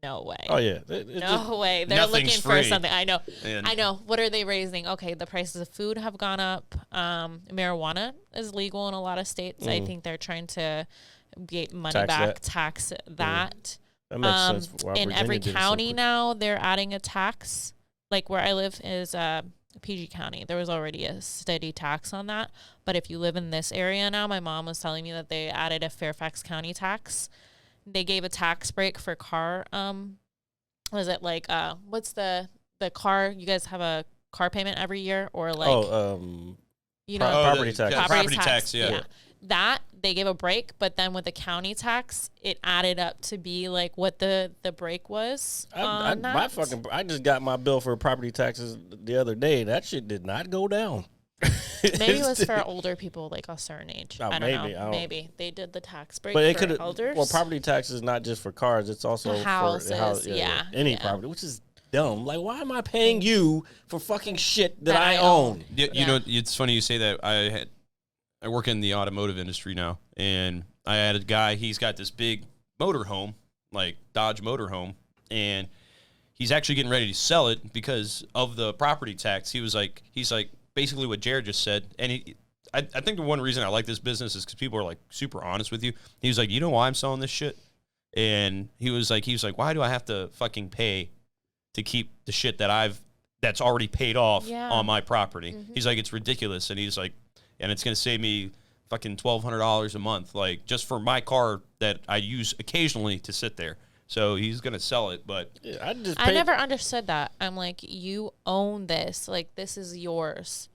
No way. Oh yeah, no way. They're looking for something. I know. And I know. What are they raising? Okay, the prices of food have gone up. Marijuana is legal in a lot of states. I think they're trying to get money tax that. That makes sense. In every county now, they're adding a tax. Like where I live is PG County. There was already a steady tax on that. But if you live in this area now, my mom was telling me that they added a Fairfax County tax. They gave a tax break for car. Was it like what's the car? You guys have a car payment every year, or like property tax. Property tax. Yeah. That they gave a break, but then with the county tax, it added up to be like what the break was. I just got my bill for property taxes the other day. That shit did not go down. Maybe it was for older people like a certain age. I don't know. Maybe they did the tax break for elders. Well, property tax is not just for cars; it's also houses. For any property, which is dumb. Like, why am I paying you for fucking shit that I own? You know, it's funny you say that. I work in the automotive industry now, and I had a guy. He's got this big motorhome, like Dodge motorhome, and he's actually getting ready to sell it because of the property tax. He's like. Basically what Jared just said, and I think the one reason I like this business is because people are like super honest with you. He was like, you know why I'm selling this shit? And he was like, why do I have to fucking pay to keep the shit that's already paid off on my property? Mm-hmm. He's like, it's ridiculous. And he's like, and it's going to save me fucking $1,200 a month, like just for my car that I use occasionally to sit there. So he's going to sell it, but I never understood that. I'm like, you own this. Like, this is yours.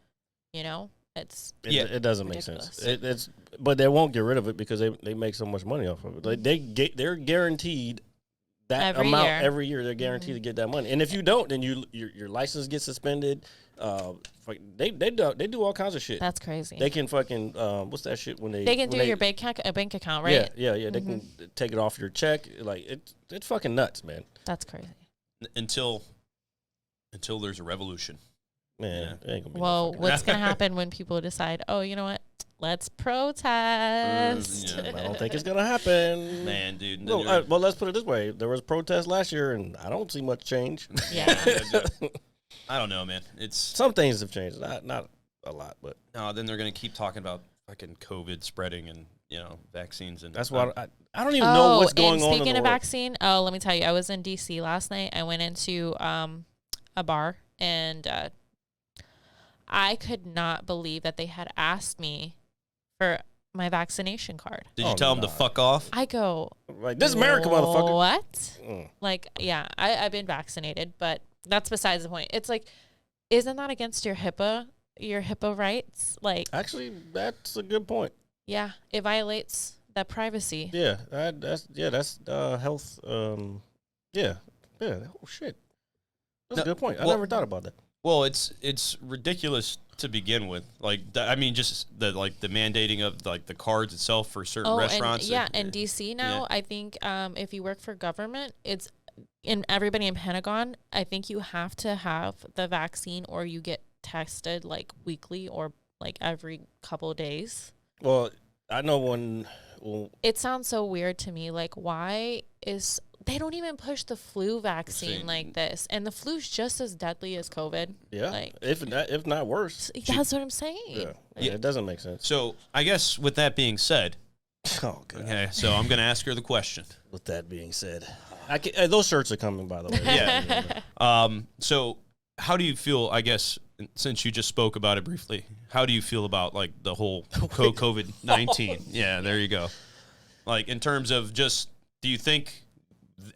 You know? It doesn't make sense. But they won't get rid of it because they make so much money off of it. Like they're guaranteed that amount every year. They're guaranteed to get that money. And if you don't, then your license gets suspended. They do all kinds of shit. That's crazy. They can fucking what's that shit when they can do your bank account, right? Yeah. They can take it off your check. Like it's fucking nuts, man. That's crazy. Until there's a revolution. Man, it ain't gonna be what's gonna happen when people decide, oh, you know what? Let's protest. I don't think it's gonna happen, man, dude. Well, let's put it this way: there was protests last year, and I don't see much change. Yeah. I don't know, man. Some things have changed, not a lot, but no. Then they're gonna keep talking about fucking COVID spreading, and vaccines and that's why I don't even know what's going on. Speaking in the of world. vaccine, let me tell you, I was in DC last night. I went into a bar, and I could not believe that they had asked me for my vaccination card. Did you tell them to fuck off? I go, like, this is America, motherfucker. What? Like, yeah, I've been vaccinated, but that's besides the point. It's like, isn't that against your HIPAA rights? Like, actually, that's a good point. Yeah, it violates that privacy. Yeah, that's health. Yeah. Oh shit, that's a good point. I never thought about that. Well, it's ridiculous to begin with. Like, I mean, just the mandating of like the cards itself for certain restaurants. And, in DC now, I think if you work for government, it's everybody in Pentagon. I think you have to have the vaccine, or you get tested like weekly or like every couple of days. Well, I know when. It sounds so weird to me. Like, why is they don't even push the flu vaccine like this, and the flu's just as deadly as COVID. Yeah, like, if not worse. That's what I'm saying. Yeah, it doesn't make sense. So I guess with that being said, okay, so I'm gonna ask her the question. With that being said, those shirts are coming, by the way. Yeah. So how do you feel? I guess since you just spoke about it briefly, how do you feel about like the whole COVID-19? Yeah, there you go. Like in terms of just, do you think?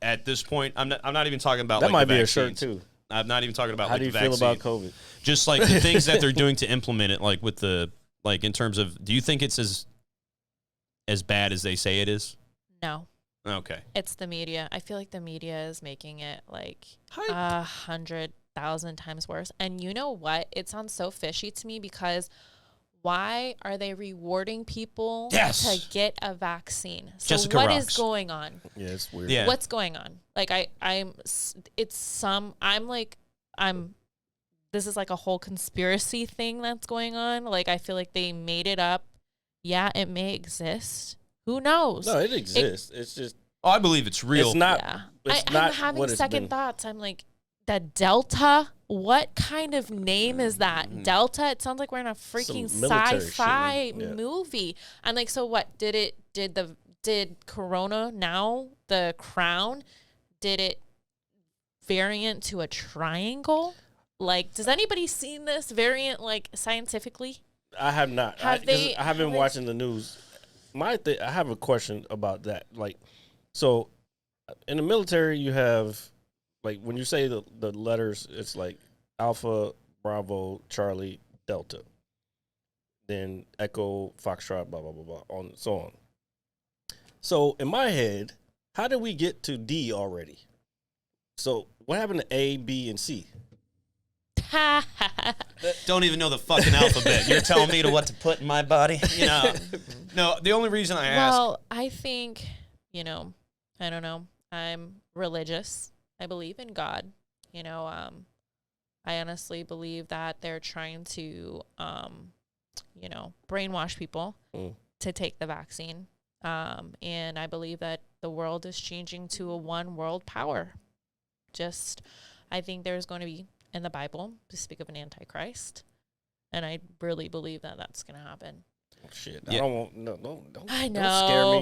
At this point, I'm not even talking about that like might the be vaccines. A shirt too. I'm not even talking about how like do you the feel vaccine. about COVID? Just like the things that they're doing to implement it, like with the in terms of, do you think it's as bad as they say it is? No. Okay. It's the media. I feel like the media is making it like 100,000 times worse. And you know what? It sounds so fishy to me because. Why are they rewarding people to get a vaccine? So Jessica what rocks. is going on? Yeah, it's weird. Yeah. What's going on? Like this is like a whole conspiracy thing that's going on. Like I feel like they made it up. Yeah, it may exist. Who knows? No, it exists. It's just. Oh, I believe it's real. It's not. Yeah. It's I'm not having what it's second been. thoughts. I'm like, the Delta? What kind of name is that? Delta? It sounds like we're in a freaking sci-fi movie. I'm like, so what? Did Corona now, the crown, did it variant to a triangle? Like, does anybody seen this variant like scientifically? I have not. I have been watching the news. I have a question about that. Like, so in the military, you have. Like, when you say the letters, it's like Alpha, Bravo, Charlie, Delta. Then Echo, Foxtrot, blah, blah, blah, blah, on and so on. So, in my head, how did we get to D already? So, what happened to A, B, and C? Don't even know the fucking alphabet. You're telling me what to put in my body? No, the only reason I ask. Well, I think, I don't know. I'm religious. I believe in God. I honestly believe that they're trying to, brainwash people to take the vaccine. And I believe that the world is changing to a one world power. I think there's going to be, in the Bible, to speak of an antichrist. And I really believe that that's going to happen. Shit, yeah. I don't want, don't I know. Don't scare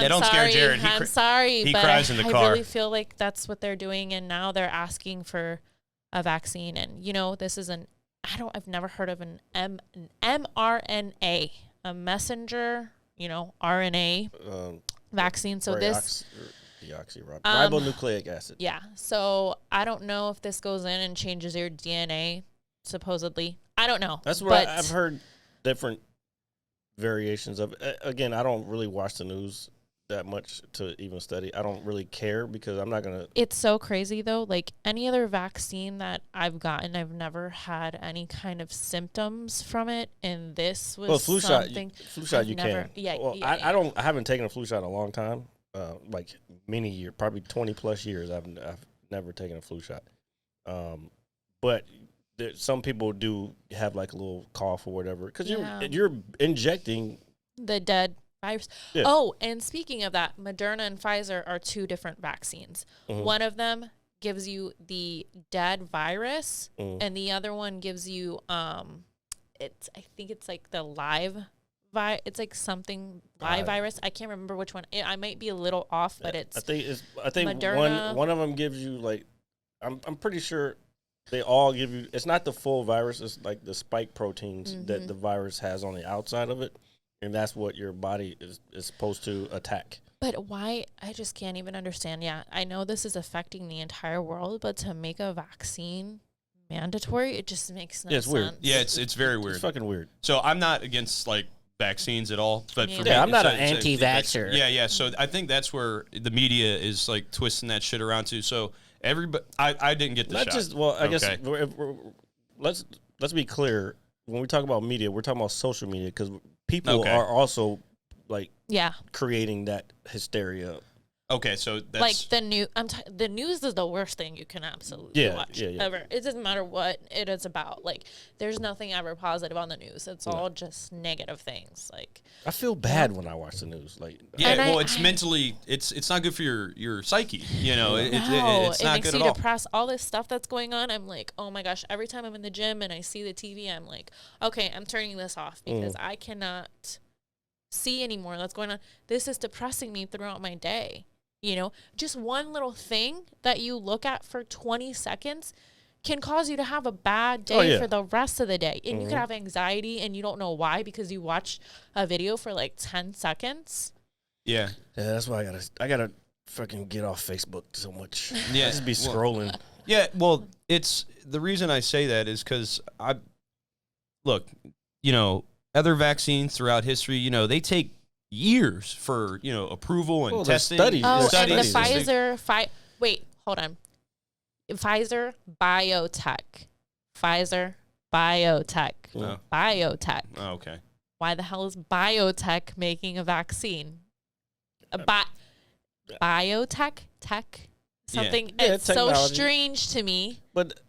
me. Don't scare Jared. I'm sorry, he but cries in the car. I really feel like that's what they're doing, and now they're asking for a vaccine. And this is I've never heard of an mRNA, a messenger, RNA vaccine. So ribonucleic acid. Yeah. So I don't know if this goes in and changes your DNA. Supposedly, I don't know. That's what I've heard. Different variations of it. Again, I don't really watch the news that much to even study. I don't really care because I'm not gonna. It's so crazy though. Like any other vaccine that I've gotten, I've never had any kind of symptoms from it, and this was flu something. Flu shot, you never, can. Yeah, well, yeah, I haven't taken a flu shot in a long time. Like many years, probably 20 plus years. I've never taken a flu shot. But some people do have like a little cough or whatever because you're injecting the dead virus. Yeah. Oh, and speaking of that, Moderna and Pfizer are two different vaccines. Mm-hmm. One of them gives you the dead virus, and the other one gives you I think it's like the live it's like something Y virus. I can't remember which one. I might be a little off, but it's I think Moderna. one of them gives you like I'm pretty sure they all give you. It's not the full virus. It's like the spike proteins that the virus has on the outside of it, and that's what your body is supposed to attack. But why? I just can't even understand. Yeah, I know this is affecting the entire world, but to make a vaccine mandatory, it just makes no sense. Weird. Yeah, it's very weird. It's fucking weird. So I'm not against like vaccines at all, but for me, I'm not so- an anti-vaxxer. Yeah. So I think that's where the media is like twisting that shit around too. So everybody, I didn't get the Not shot. just well, I guess Okay. let's be clear. When we talk about media, we're talking about social media because people Okay. are also like Yeah, creating that hysteria. Okay, so that's like the new. The news is the worst thing you can absolutely watch ever. It doesn't matter what it is about. Like, there's nothing ever positive on the news. It's all just negative things. Like, I feel bad when I watch the news. Like, yeah. It's mentally, it's not good for your psyche. You know, it's it not makes good you at all. depressed. All this stuff that's going on, I'm like, oh my gosh. Every time I'm in the gym and I see the TV, I'm like, okay, I'm turning this off because I cannot see anymore that's going on. This is depressing me throughout my day. You know, just one little thing that you look at for 20 seconds can cause you to have a bad day for the rest of the day. And you could have anxiety and you don't know why because you watched a video for like 10 seconds. Yeah. that's why I gotta fucking get off Facebook so much. Yeah. I just be scrolling. Yeah, well, it's the reason I say that is because look, you know, other vaccines throughout history, you know, they take years for, you know, approval and testing. Studies. Oh, Studies. and the Pfizer, wait, hold on. Pfizer Biotech. Oh. Biotech. Oh, okay. Why the hell is biotech making a vaccine? Biotech? Tech? Something. Yeah, It's so technology. strange to me But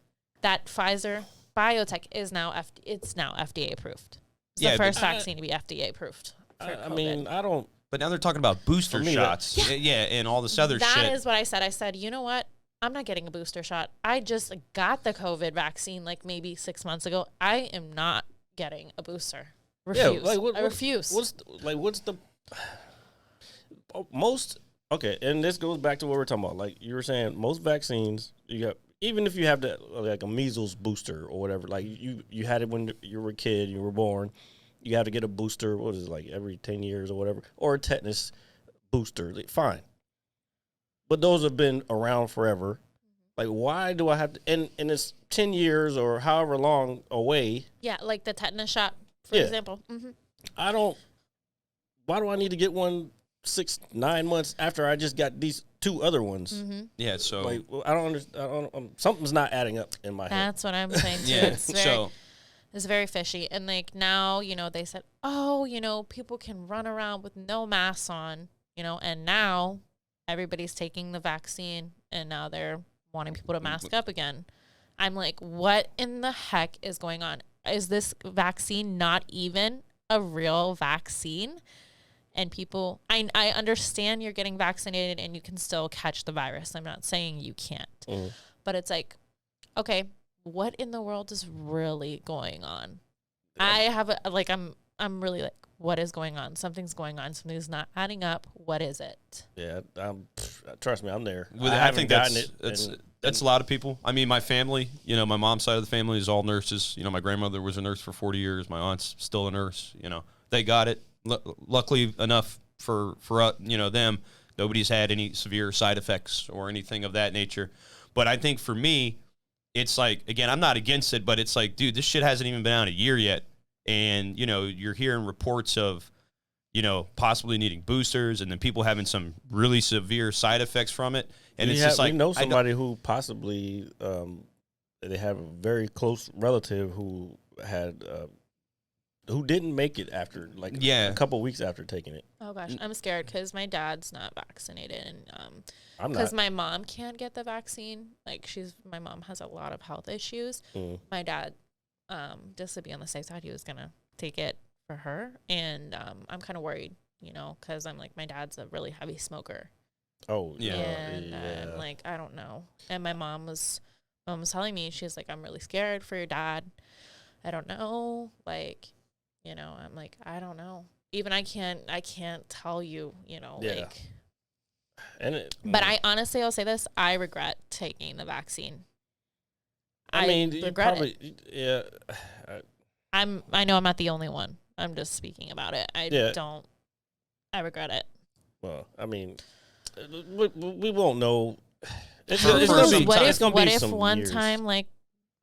that Pfizer Biotech is now FDA approved. It's Yeah, the but- first vaccine to be FDA approved. I mean, I don't. But now they're talking about booster For me, shots. Yeah, and all this other shit. That is what I said. I said, you know what? I'm not getting a booster shot. I just got the COVID vaccine like maybe 6 months ago. I am not getting a booster. Refuse. Yeah, like I refuse. What's the most? Okay, and this goes back to what we're talking about. Like you were saying, most vaccines you got. Even if you have like a measles booster or whatever, like you had it when you were a kid, you were born. You have to get a booster, what is it, like every 10 years or whatever, or a tetanus booster. Like, fine. But those have been around forever. Like, why do I have to, and it's 10 years or however long away. Yeah, like the tetanus shot, for Yeah. example. Why do I need to get one 6-9 months after I just got these two other ones? Yeah, so Like, well, I don't understand. Something's not adding up in my head. That's what I'm saying too. yeah, It's very fishy. And like now, you know, they said, oh, you know, people can run around with no masks on, you know, and now everybody's taking the vaccine and now they're wanting people to mask up again. I'm like, what in the heck is going on? Is this vaccine not even a real vaccine? And people, I understand you're getting vaccinated and you can still catch the virus. I'm not saying you can't. But it's like, okay, what in the world is really going on? I'm really like, what is going on? Something's going on. Something's not adding up. What is it? Yeah, trust me, I'm there. I think gotten that's a lot of people. I mean, my family, you know, my mom's side of the family is all nurses. You know, my grandmother was a nurse for 40 years. My aunt's still a nurse. You know, they got it. Luckily enough for you know, them, nobody's had any severe side effects or anything of that nature. But I think for me, it's like, again, I'm not against it, but it's like, dude, this shit hasn't even been out a year yet. And, you know, you're hearing reports of, you know, possibly needing boosters and then people having some really severe side effects from it. And it's just like, we know somebody who possibly, they have a very close relative who had, who didn't make it after, like, a couple weeks after taking it. Oh gosh, I'm scared because my dad's not vaccinated, and I'm because not. my mom can't get the vaccine. Like my mom has a lot of health issues. My dad, just to be on the safe side, he was gonna take it for her, and I'm kind of worried, you know, because I'm like, my dad's a really heavy smoker. Oh yeah. And I'm like, I don't know. And my mom was telling me, she's like, I'm really scared for your dad. I don't know, like. You know, I'm like, I don't know. Even I can't tell you, like. But I honestly, I'll say this: I regret taking the vaccine. I mean, regret probably, it. Yeah. I know I'm not the only one. I'm just speaking about it. I regret it. Well, I mean, we won't know. It's What gonna be if some one years. time, like,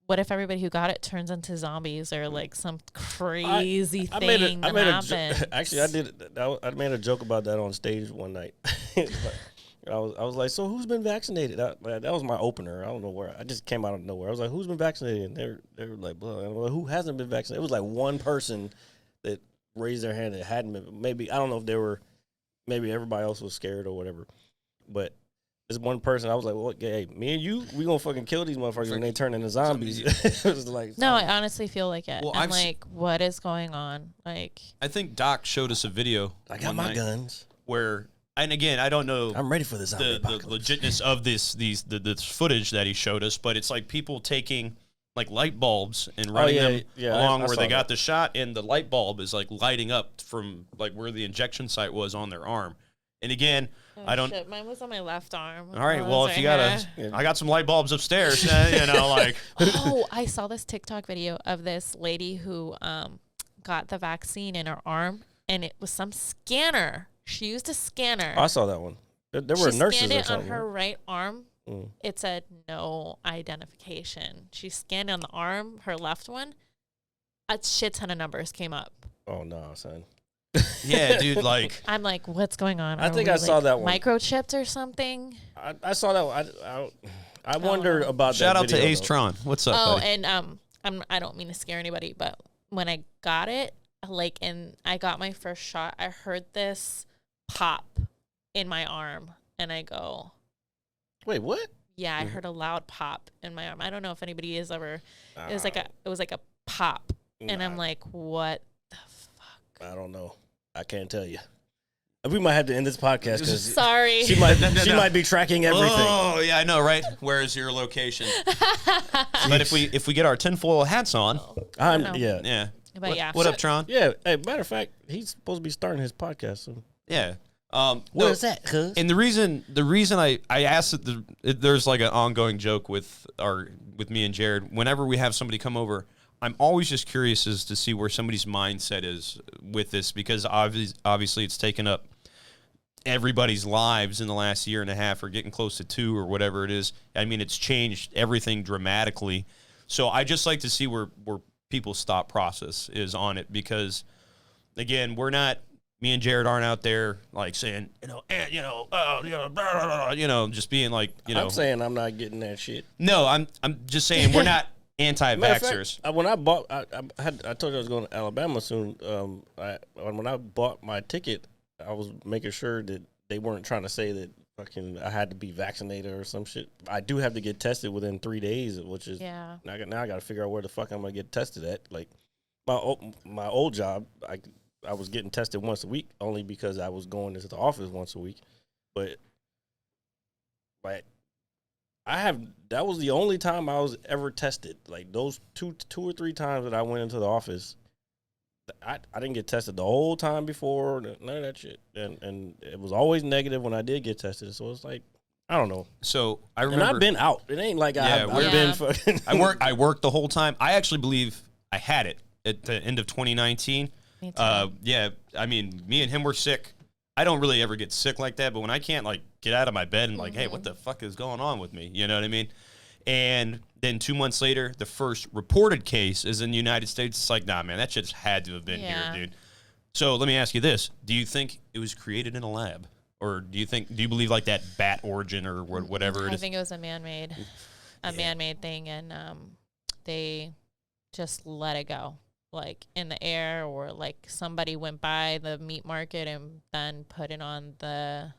what if everybody who got it turns into zombies or like some crazy thing happens? Actually, I made a joke about that on stage one night. I was like, so who's been vaccinated? That was my opener. I don't know where. I just came out of nowhere. I was like, who's been vaccinated? And they were like, well, who hasn't been vaccinated? It was like one person that raised their hand that hadn't been. Maybe, I don't know if they were, maybe everybody else was scared or whatever. But this one person, I was like, well, hey, me and you, we gonna fucking kill these motherfuckers when they turn into zombies. It was like, no, I honestly feel like it. Well, I'm like, what is going on? Like, I think Doc showed us a video. I got my guns. Where, and again, I don't know. I'm ready for this. The legitness of this footage that he showed us, but it's like people taking like light bulbs and running them along where they got the shot, and the light bulb is like lighting up from like where the injection site was on their arm. And again, I don't. Shit, mine was on my left arm. All right, well, if you got I got some light bulbs upstairs. Like. Oh, I saw this TikTok video of this lady who got the vaccine in her arm, and it was some scanner. She used a scanner. I saw that one. There were nurses scanned or it something. on her right arm. It said no identification. She scanned on the arm, her left one. A shit ton of numbers came up. Oh no, son. Yeah, dude. Like, I'm like, what's going on? I think I saw that one. Microchipped or something. I saw that one. I wondered about that. Shout out video, to Ace Tron. What's up? Oh, buddy? and I don't mean to scare anybody, but when I got it, like, and I got my first shot, I heard this pop in my arm, and I go, wait, what? Yeah, I heard a loud pop in my arm. I don't know if anybody has ever. It was like a pop, and I'm like, what the fuck? I don't know. I can't tell you. We might have to end this podcast because sorry, she might be tracking everything. Oh yeah, I know, right? Where is your location? But if we get our tinfoil hats on, yeah. But what up, Tron? Yeah. Hey, matter of fact, he's supposed to be starting his podcast soon. Yeah. What is that, cuz? And the reason I asked there's like an ongoing joke with me and Jared. Whenever we have somebody come over, I'm always just curious as to see where somebody's mindset is with this, because obviously it's taken up everybody's lives in the last year and a half, or getting close to 2 or whatever it is. I mean, it's changed everything dramatically. So I just like to see where people's thought process is on it, because again, me and Jared aren't out there like saying, just being like, I'm saying I'm not getting that shit. No, I'm just saying we're not anti-vaxxers. When I bought, I told you I was going to Alabama soon. When I bought my ticket, I was making sure that they weren't trying to say that fucking I had to be vaccinated or some shit. I do have to get tested within 3 days, which is now I got to figure out where the fuck I'm gonna get tested at. Like my old job, I was getting tested once a week only because I was going into the office once a week, but that was the only time I was ever tested. Like those two or three times that I went into the office, I didn't get tested the whole time before, none of that shit. And it was always negative when I did get tested. So it's like, I don't know. So I remember, and I've been out. It ain't like I've been fucking. I worked the whole time. I actually believe I had it at the end of 2019. Me too. Yeah, I mean, me and him were sick. I don't really ever get sick like that, but when I can't like get out of my bed and like, hey, what the fuck is going on with me? You know what I mean? And then 2 months later, the first reported case is in the United States. It's like, nah, man, that shit's had to have been here, dude. So let me ask you this. Do you think it was created in a lab? Or do you believe like that bat origin or whatever it is? I think it was a man-made thing, and they just let it go, like in the air, or like somebody went by the meat market and then put it on the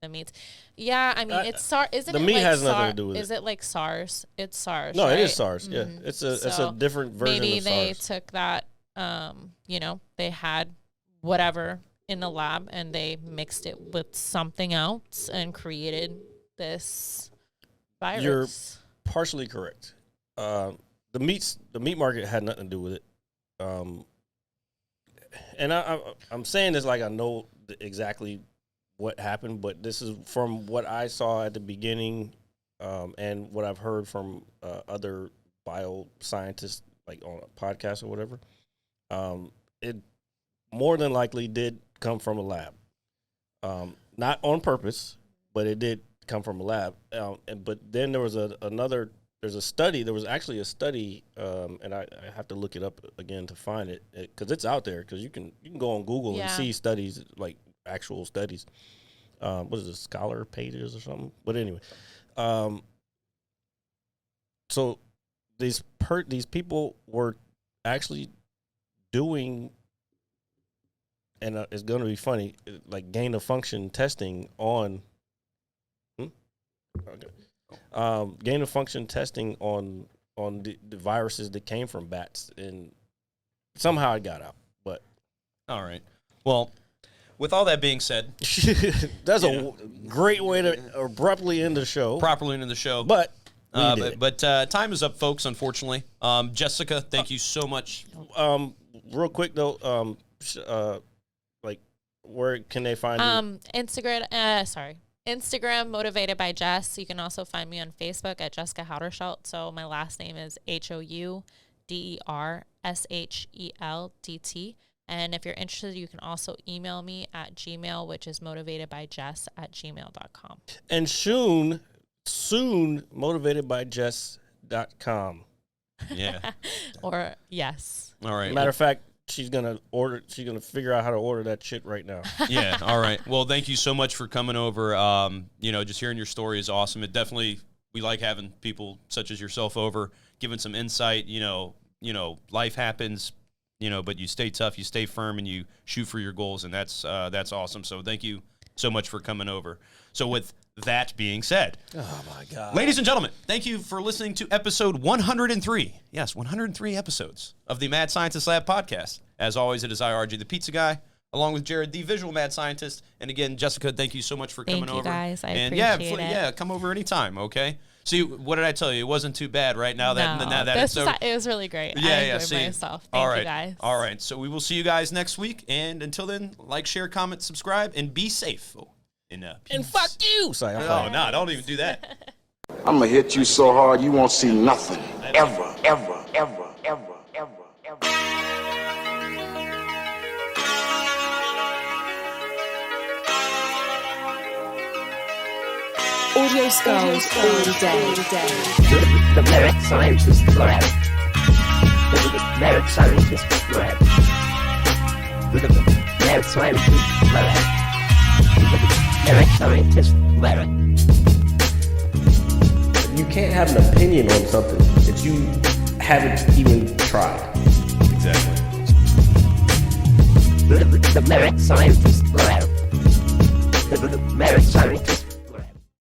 meats. Yeah, I mean, it's SARS. Isn't the it meat like has SARS? nothing to do with Is it like SARS? It's SARS. No, right? it is SARS. Yeah, it's a different version maybe of SARS. they took that. They had whatever in the lab and they mixed it with something else and created this virus. You're partially correct. The meat market had nothing to do with it. and I'm saying this like I know exactly what happened, but this is from what I saw at the beginning, and what I've heard from other bioscientists, like on a podcast or whatever. It more than likely did come from a lab, not on purpose, but it did come from a lab. But then there was there's a study. There was actually a study, and I have to look it up again to find it because it's out there. Because you can go on Google and see studies, like actual studies. What is it, Scholar pages or something? But anyway, so these people were actually doing, and it's going to be funny, like gain of function testing on. Gain of function testing on the viruses that came from bats, and somehow it got out. But all right, well, with all that being said, that's a great way to abruptly end the show. Properly end the show, but time is up, folks. Unfortunately, Jessica, thank you so much. Real quick though, like where can they find you? Instagram, Motivated by Jess. You can also find me on Facebook at Jessica Houderschelt. So my last name is HOUDERSHELDT. And if you're interested, you can also email me at Gmail, which is motivatedbyjess@gmail.com. And soon, motivatedbyjess.com. Yeah. Or yes. All right. Matter of fact, she's gonna figure out how to order that shit right now. Yeah. All right. Well, thank you so much for coming over. Just hearing your story is awesome. We like having people such as yourself over, giving some insight. Life happens, but you stay tough, you stay firm, and you shoot for your goals, and that's awesome. So thank you so much for coming over. So with that being said, oh my God, ladies and gentlemen, thank you for listening to episode 103. Yes, 103 episodes of the Mad Scientist Lab podcast. As always, it is IRG, the pizza guy, along with Jared, the visual mad scientist. And again, Jessica, thank you so much for coming over. Thank you, guys. I appreciate it. Yeah, come over anytime, okay? See, what did I tell you? It wasn't too bad, right? Now it was really great. I enjoyed myself. Thank you, guys. All right. So we will see you guys next week. And until then, like, share, comment, subscribe, and be safe. And fuck you. Sorry, no, don't even do that. I'm gonna hit you so hard you won't see nothing. Ever, ever, ever, ever, ever, ever. Audio skulls all day. The merit scientist lab. The merit scientist lab. The merit scientist lab. Merit scientist lab. You can't have an opinion on something that you haven't even tried. Exactly. The merit scientist lab. The merit scientist